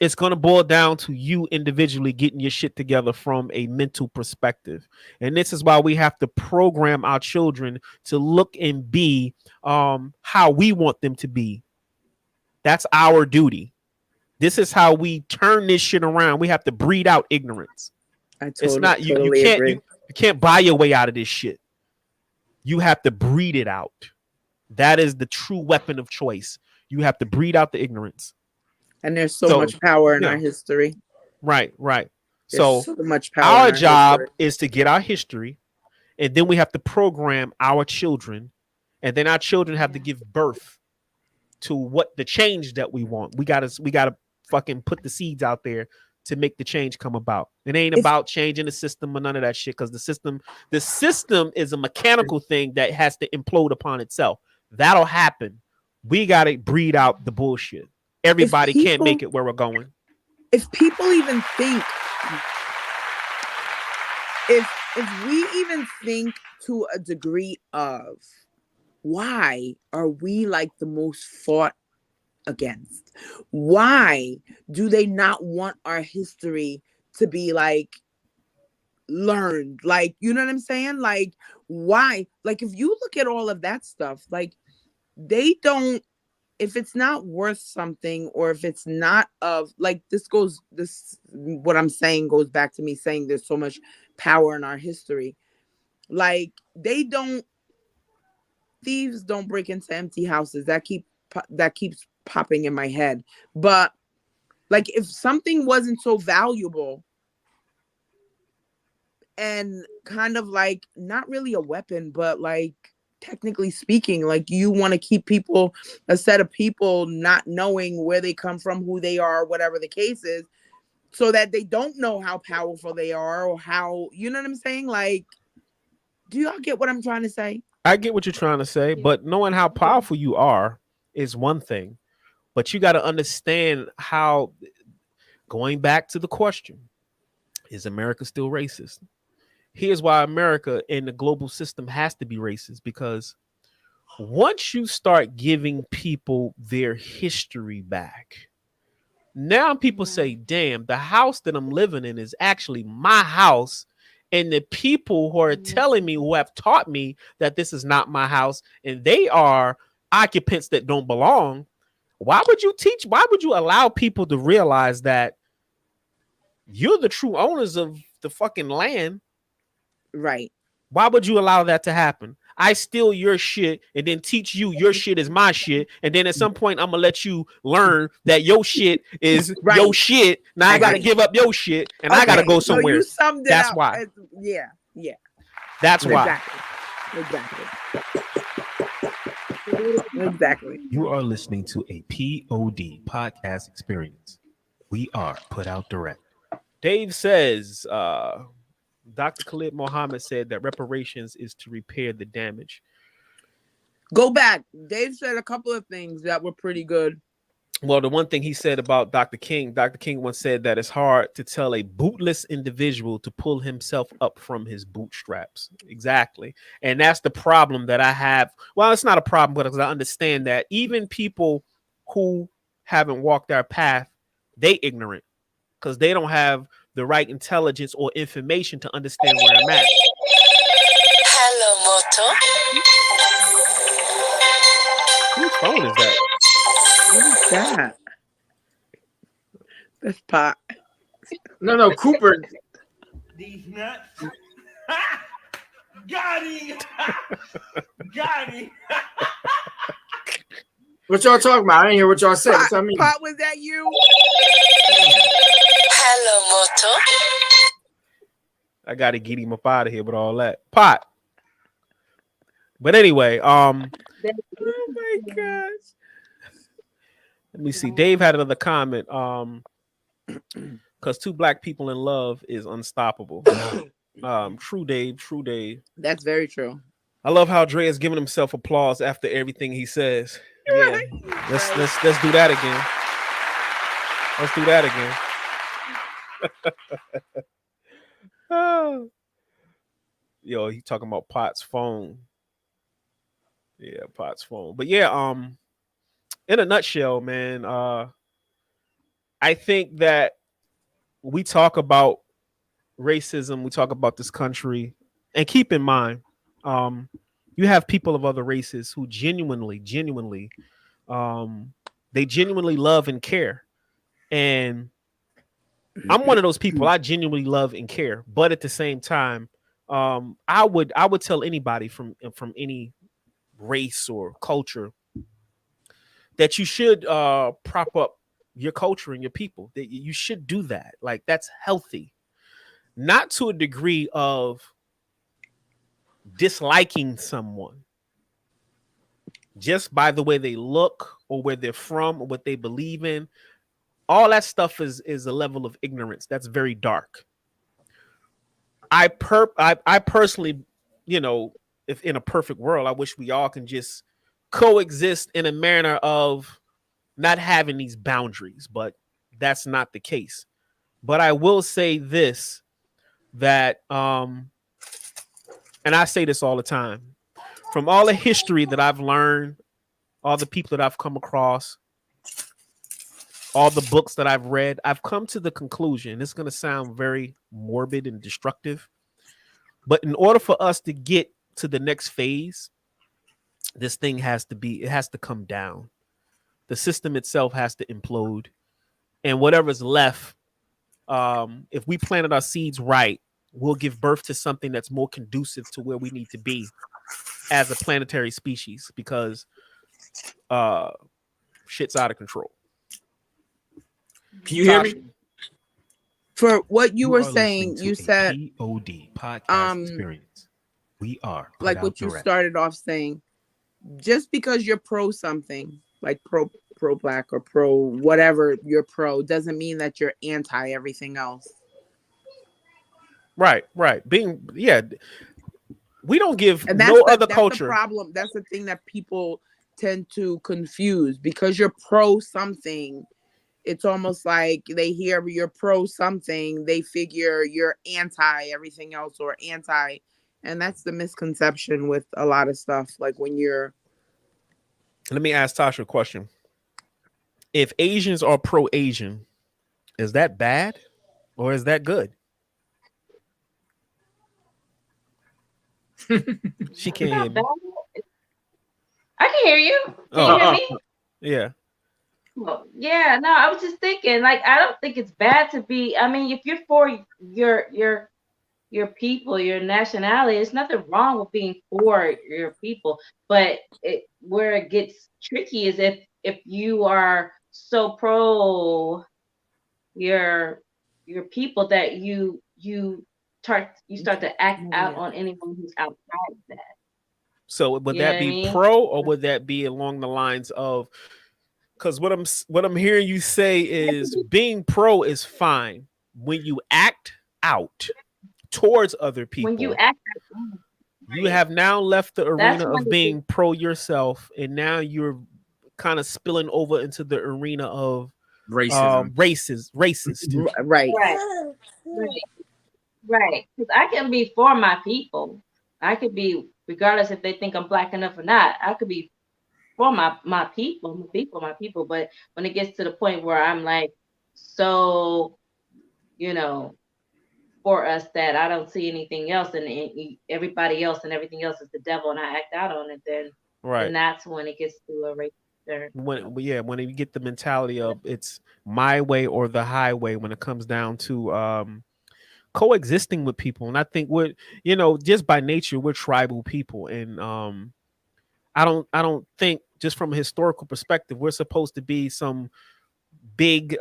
it's going to boil down to you individually getting your shit together from a mental perspective. And this is why we have to program our children to look and be how we want them to be. That's our duty. This is how we turn this shit around. We have to breed out ignorance. It's not you totally can't agree. you can't buy your way out of this shit. You have to breed it out. That is the true weapon of choice. You have to breed out the ignorance. And there's so much power in our history. Right. There's So so much power our in our job history. is to get our history, and then we have to program our children, and then our children have to give birth to what the change that we want. We gotta fucking put the seeds out there to make the change come about. It ain't about changing the system or none of that shit, because the system is a mechanical thing that has to implode upon itself. That'll happen. We gotta breed out the bullshit. Everybody can't make it where we're going. If people even think, if we even think to a degree of why are we like the most fought against? Why do they not want our history to be like learned? Like, you know what I'm saying? Like, why? Like, if you look at all of that stuff, like they don't, if it's not worth something, or if it's not of like what I'm saying goes back to me saying there's so much power in our history. Like thieves don't break into empty houses. That keeps popping in my head. But like, if something wasn't so valuable and kind of like not really a weapon, but like technically speaking, like you want to keep a set of people not knowing where they come from, who they are, whatever the case is, so that they don't know how powerful they are, or how, you know what I'm saying? Like, do y'all get what I'm trying to say? I get what you're trying to say, but knowing how powerful you are is one thing. But you got to understand how, going back to the question, is America still racist? Here's why America and the global system has to be racist, because once you start giving people their history back, now people say, damn, the house that I'm living in is actually my house. And the people who are telling me, who have taught me that this is not my house, and they are occupants that don't belong. Why would you allow people to realize that you're the true owners of the fucking land? Right. Why would you allow that to happen? I steal your shit and then teach you your shit is my shit. And then at some point, I'm going to let you learn that your shit is your shit. Now I got to give up your shit and I got to go somewhere. So you summed it That's up. why. Yeah. That's why. Exactly. You are listening to a POD podcast experience. We are put out direct. Dave says, Dr. Khalid Mohammed said that reparations is to repair the damage. Go back. Dave said a couple of things that were pretty good. Well, the one thing he said about Dr. King once said that it's hard to tell a bootless individual to pull himself up from his bootstraps. Exactly. And that's the problem that I have. Well, it's not a problem, but because I understand that even people who haven't walked our path, they ignorant because they don't have the right intelligence or information to understand where I'm at. Hello, Moto. Whose phone is that? What is that? That's Pot. No, Cooper. These nuts. Got him. Got him. What y'all talking about? I didn't hear what y'all said. Pot, Pot, was that you? Hello, Moto. I gotta get him up out of here with all that. Pot. But anyway, oh my gosh. Let me see. Dave had another comment. Because two black people in love is unstoppable. True, Dave. True, Dave. That's very true. I love how Dre is giving himself applause after everything he says. Right. Yeah. Let's do that again. Let's do that again. Oh. Yo, he talking about Pot's phone. Yeah, Pot's phone. But yeah, in a nutshell, man, I think that we talk about racism, we talk about this country, and keep in mind, you have people of other races who genuinely, um, they genuinely love and care. And I'm one of those people. I genuinely love and care, but at the same time, I would tell anybody from any race or culture that you should prop up your culture and your people. That you should do that. Like that's healthy, not to a degree of disliking someone just by the way they look or where they're from or what they believe in. All that stuff is a level of ignorance that's very dark. I personally, if in a perfect world, I wish we all can just coexist in a manner of not having these boundaries, but that's not the case. But I will say this, that and I say this all the time, from all the history that I've learned, all the people that I've come across, all the books that I've read, I've come to the conclusion, it's going to sound very morbid and destructive, but in order for us to get to the next phase, this thing it has to come down. The system itself has to implode, and whatever's left, if we planted our seeds right, we'll give birth to something that's more conducive to where we need to be as a planetary species, because shit's out of control. Can you hear me? For what you were are saying, listening to you a said POD podcast experience. We are put like out what you direct. started off saying, just because you're pro something, like pro black or pro whatever you're pro, doesn't mean that you're anti everything else. Right. We don't give And no other that's culture. the problem. That's the thing that people tend to confuse. Because you're pro something, it's almost like they hear you're pro something, they figure you're anti everything else or anti. And that's the misconception with a lot of stuff. Like when you're. Let me ask Tasha a question. If Asians are pro-Asian, is that bad or is that good? She can't hear me. I can hear you. Can Oh, you hear me? Yeah. Well, yeah, no, I was just thinking, like, I don't think it's bad to be. I mean, if you're for your people, your nationality, there's nothing wrong with being for your people. But where it gets tricky is if you are so pro your people that you start to act out on anyone who's outside of that. So would You know that what I be mean? pro, or would that be along the lines of, because what I'm hearing you say is being pro is fine when you act out towards other people. When you act out, you have now left the That's arena when of it being pro yourself, and now you're kind of spilling over into the arena of Racism. racist. Right. Right. Because I can be for my people. I could be, regardless if they think I'm black enough or not, I could be for my people. But when it gets to the point where I'm like, so, for us that I don't see anything else, and everybody else and everything else is the devil, and I act out on it, then that's when it gets to a race. When you get the mentality of it's my way or the highway when it comes down to coexisting with people. And I think we're, just by nature, we're tribal people. And I don't think, just from a historical perspective, we're supposed to be some big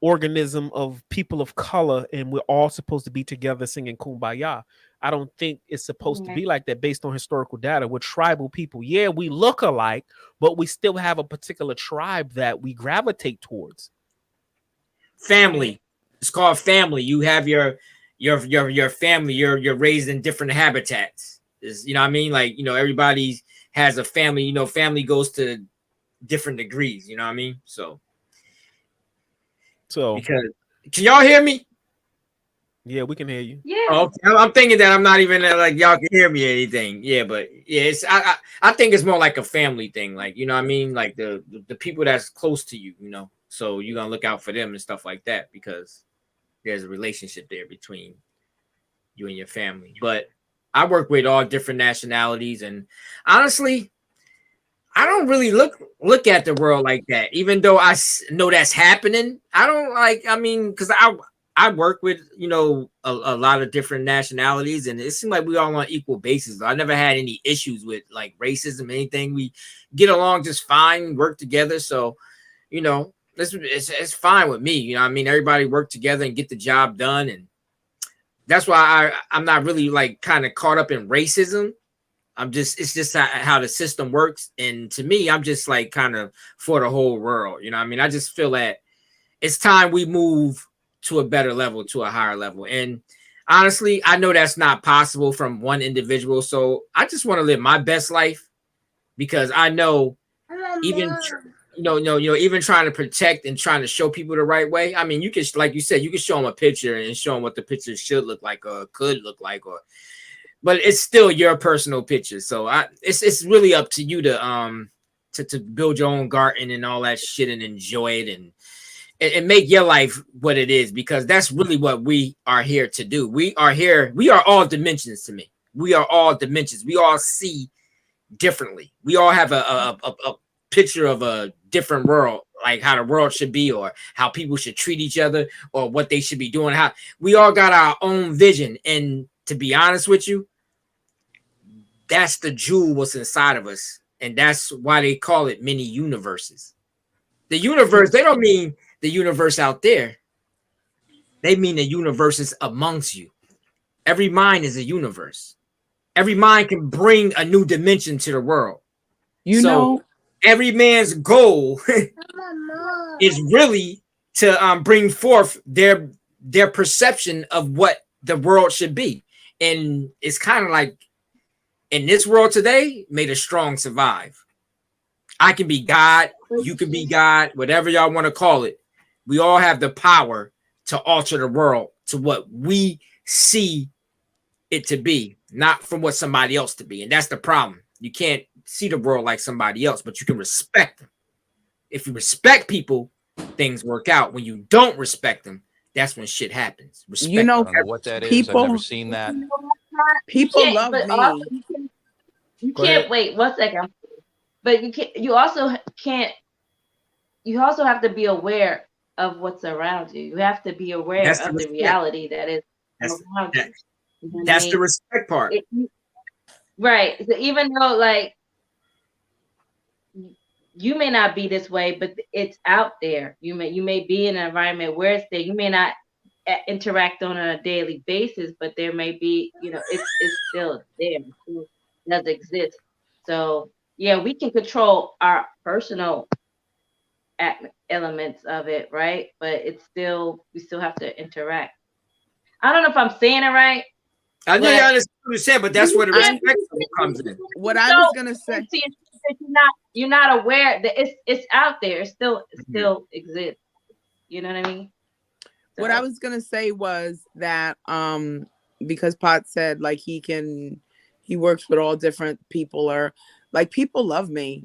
organism of people of color and we're all supposed to be together singing Kumbaya. I don't think it's supposed to be like that based on historical data. We're tribal people. Yeah, we look alike, but we still have a particular tribe that we gravitate towards. Family. It's called family. You have your family. You're raised in different habitats. You know what I mean? Like, everybody has a family. Family goes to different degrees. You know what I mean? So because, can y'all hear me? Yeah, we can hear you. Yeah. Okay. I'm thinking that I'm not even like y'all can hear me or anything. Yeah, but yeah, it's I think it's more like a family thing. Like, you know what I mean? Like the people that's close to you, So you're gonna look out for them and stuff like that because there's a relationship there between you and your family. But I work with all different nationalities, and honestly, I don't really look at the world like that. Even though know that's happening, I don't like. I mean, because I work with a lot of different nationalities, and it seems like we all on equal basis. I never had any issues with like racism, anything. We get along just fine, work together. So, it's fine with me. I mean, everybody work together and get the job done, and that's why I'm not really like kind of caught up in racism. It's just how the system works. And to me, I'm just like kind of for the whole world. I mean, I just feel that it's time we move to a better level, to a higher level. And honestly, I know that's not possible from one individual. So I just want to live my best life because I know even, even trying to protect and trying to show people the right way. I mean, you can, like you said, you can show them a picture and show them what the picture should look like or could look like, but it's still your personal picture. So it's really up to you to build your own garden and all that shit and enjoy it and make your life what it is, because that's really what we are here to do. We are all dimensions to me. We are all dimensions. We all see differently. We all have a picture of a different world, like how the world should be or how people should treat each other or what they should be doing. How we all got our own vision. And to be honest with you, that's the jewel what's inside of us. And that's why they call it many universes. The universe, they don't mean the universe out there. They mean the universes amongst you. Every mind is a universe. Every mind can bring a new dimension to the world. Every man's goal is really to bring forth their perception of what the world should be. And it's kind of like, in this world today, may the strong survive. I can be God, you can be God, whatever y'all want to call it. We all have the power to alter the world to what we see it to be, not from what somebody else to be. And that's the problem. You can't see the world like somebody else, but you can respect them. If you respect people, things work out. When you don't respect them, that's when shit happens. Respect. You know, I don't know what that is. I've never seen that. People love but me. also you can't wait 1 second. But you also have to be aware of what's around you. You have to be aware of the reality that is around you. That's the respect part. Right. So even though like you may not be this way, but it's out there. You may be in an environment where it's there. You may not interact on a daily basis, but there may be, it's still there. It still does exist. So yeah, we can control our personal elements of it, right? But we still have to interact. I don't know if I'm saying it right. I know you understand what you're saying, but that's where the respect comes in. What I was gonna say, you're not aware that it's out there. It still exists. You know what I mean? So. What I was gonna say was that because Pot said like he works with all different people, or like people love me.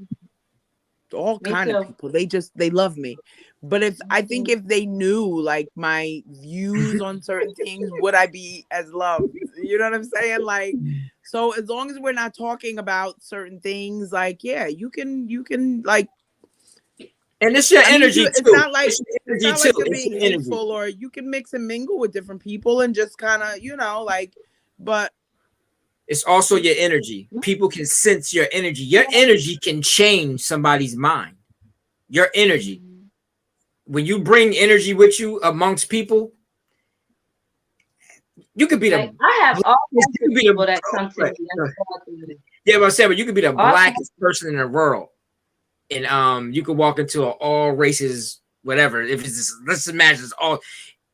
All kind of people. They love me. But I think if they knew like my views on certain things, would I be as loved? You know what I'm saying? Like, so as long as we're not talking about certain things, like, yeah, you can like. And it's your energy too. It's not like you're being hateful, or you can mix and mingle with different people and just kind of, but. It's also your energy. People can sense your energy. Your energy can change somebody's mind. Your energy. When you bring energy with you amongst people, you could be the. I have all people that come to me. Yeah, but I'm saying, but you could be the blackest person in the world, and you could walk into all races, whatever. If it's let's imagine it's all.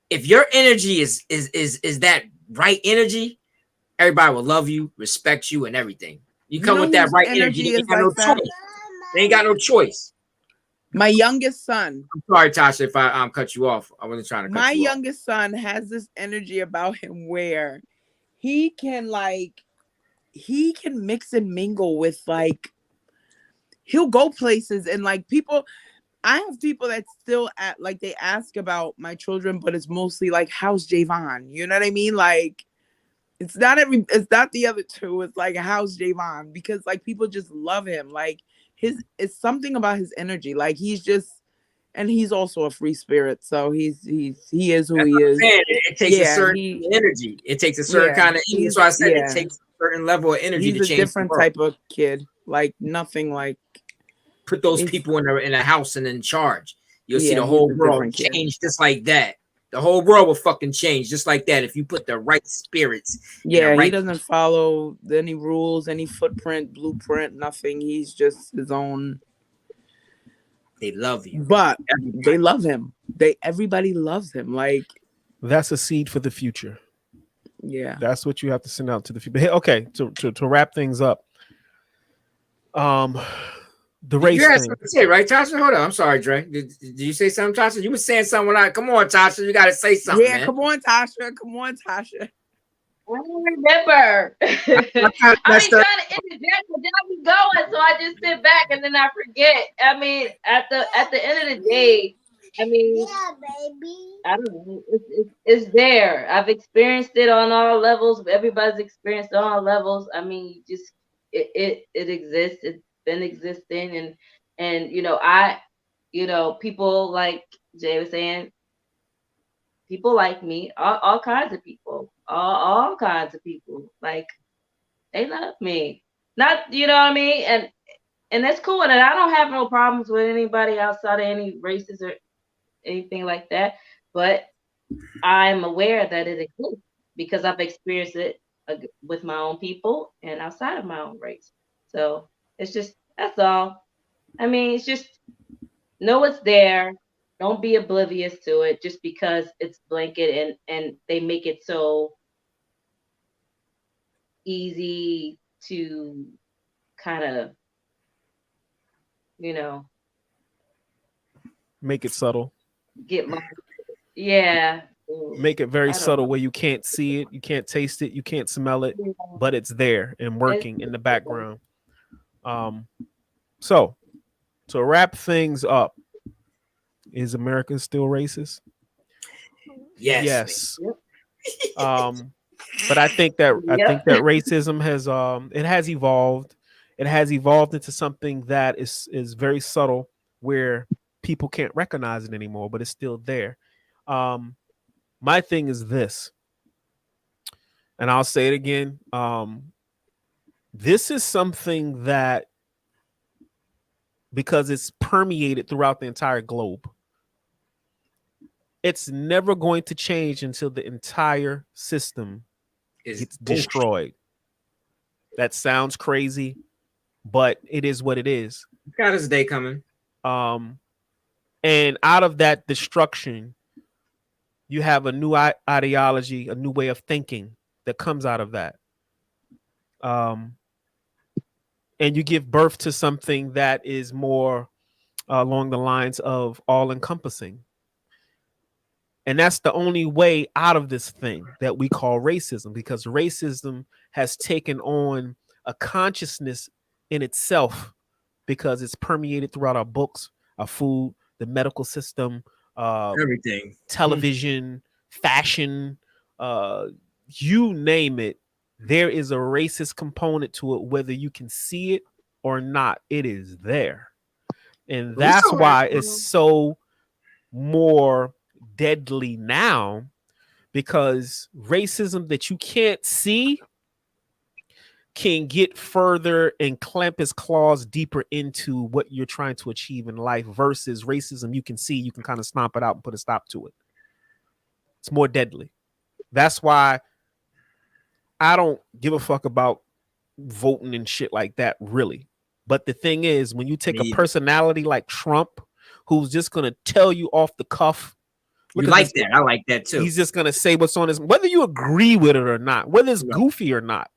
If your energy is that right energy, everybody will love you, respect you, and everything. You come with that right energy. They ain't got no choice. They ain't got no choice. My youngest son. I'm sorry, Tasha, if I cut you off. I wasn't trying to cut you off. My youngest son has this energy about him where he can mix and mingle with, like, he'll go places and like people. I have people that still they ask about my children, but it's mostly like, how's Javon? You know what I mean? Like, it's not the other two. It's like, how's Javon? Because like people just love him. Like it's something about his energy. Like and he's also a free spirit. So he is who he is. It takes a certain energy. It takes a certain kind of energy. So I said it takes a certain level of energy to change. He's a different type of kid. Like nothing like. Put those people in a house and in charge. You'll see the whole world change just like that. The whole world will fucking change just like that if you put the right spirits. Yeah, he doesn't follow any rules, any footprint, blueprint, nothing. He's just his own. They love you, but they love him. Everybody loves him. Like that's a seed for the future. Yeah, that's what you have to send out to the future. Okay, to wrap things up. The race you had thing. something to say, right, Tasha? Hold on. I'm sorry, Dre. Did you say something, Tasha? You were saying something. Come on, Tasha. You got to say something. Yeah, man. Come on, Tasha. Come on, Tasha. I don't remember. I be trying to interject, but then I be going, so I just sit back and then I forget. I mean, at the end of the day, I mean, yeah, baby. I don't know. It's there. I've experienced it on all levels. Everybody's experienced it on all levels. I mean, just it exists. It's been existing, and people like Jay was saying, people like me, all kinds of people, all kinds of people, like they love me. Not, you know what I mean? And that's cool. And I don't have no problems with anybody outside of any races or anything like that. But I'm aware that it exists because I've experienced it with my own people and outside of my own race. So it's just, that's all. I mean, it's just know it's there. Don't be oblivious to it just because it's blanket and they make it so easy to kind of, make it subtle. Make it very subtle where you can't see it, you can't taste it, you can't smell it, but it's there and working in the background. So to wrap things up, is America still racist? Yes. But I think that racism has evolved. It has evolved into something that is very subtle, where people can't recognize it anymore, but it's still there. My thing is this, and I'll say it again. This is something that, because it's permeated throughout the entire globe, it's never going to change until the entire system gets destroyed. That sounds crazy, but it is what it is. Got his day coming. And out of that destruction, you have a new ideology, a new way of thinking that comes out of that. And you give birth to something that is more along the lines of all-encompassing. And that's the only way out of this thing that we call racism, because racism has taken on a consciousness in itself, because it's permeated throughout our books, our food, the medical system, everything, television, fashion, you name it. There is a racist component to it, whether you can see it or not. It is there. And that's why it's so more deadly now, because racism that you can't see can get further and clamp his claws deeper into what you're trying to achieve in life, versus racism you can see, you can kind of stomp it out and put a stop to it. It's more deadly. That's why I don't give a fuck about voting and shit like that, really. But the thing is, when you take a personality like Trump, who's just going to tell you off the cuff, you like that. I like that too. He's just going to say what's on his, whether you agree with it or not, whether it's goofy or not.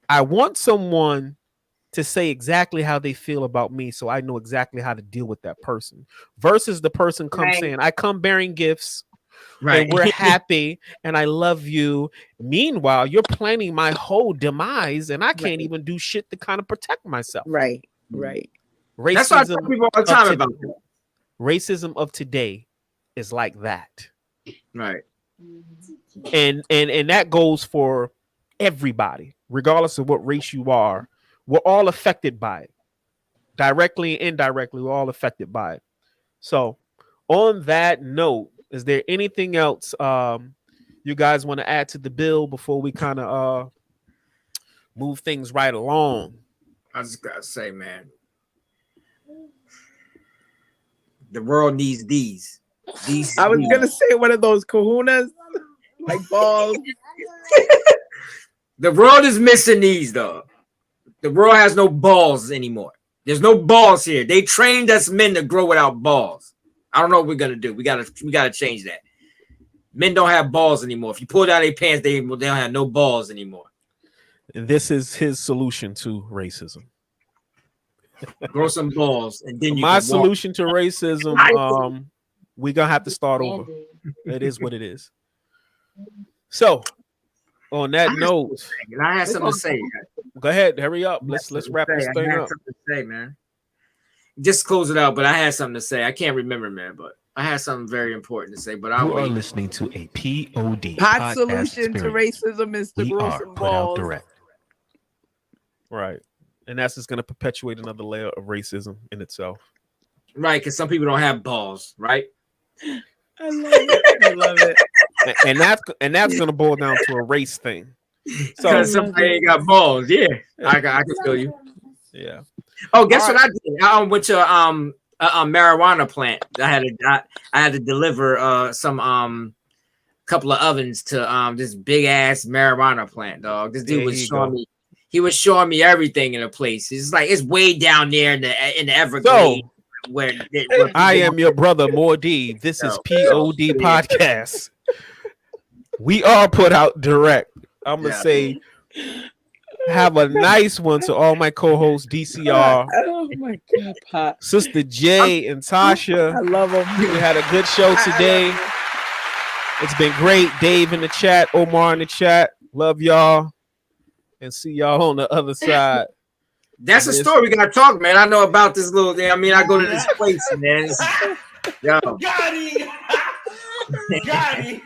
I want someone to say exactly how they feel about me, so I know exactly how to deal with that person, versus the person saying, I come bearing gifts, and we're happy, and I love you. Meanwhile, you're planning my whole demise, and I can't even do shit to kind of protect myself. Right. Racism. That's what I tell people all the time about that. Racism of today is like that. Right. And that goes for everybody, regardless of what race you are. We're all affected by it. Directly and indirectly, we're all affected by it. So on that note, is there anything else you guys want to add to the bill before we kind of move things right along? I just gotta say, man, the world needs these. I was gonna say one of those kahunas, like balls. The world is missing these, though. The world has no balls anymore. There's no balls here. They trained us men to grow without balls. I don't know what we're gonna do. We gotta change that. Men don't have balls anymore. If you pull down their pants, they don't have no balls anymore. And this is his solution to racism. Grow some balls, and then my solution to racism. We're gonna have to start over. It is what it is. So, on that note, I had something to say. Go ahead, hurry up. Let's wrap this thing up. Something to say, man. Just close it out. But I had something to say. I can't remember, man. But I had something very important to say. But you are listening to a POD Hot solution to racism is to grow some balls. Direct. Right, and that's just going to perpetuate another layer of racism in itself. Right, because some people don't have balls, right? I love it. I love it. And that's going to boil down to a race thing. So somebody ain't got balls. Yeah, I can feel you. Yeah. Oh, guess what I did? I went to a marijuana plant. I had to deliver some couple of ovens to this big ass marijuana plant, dog. This dude was showing me. He was showing me everything in the place. It's like it's way down there in the Everglades. So, where I am your brother, Mordi. This is POD Podcast. We are put out direct. I'm gonna say, have a nice one to all my co-hosts, DCR. Oh my God, Pop. Sister J and Tasha. I love them. We had a good show today. It's been great. Dave in the chat, Omar in the chat. Love y'all. And see y'all on the other side. That's a story we gotta talk, man. I know about this little thing. I mean, I go to this place, man. Yo. Got him. Got him.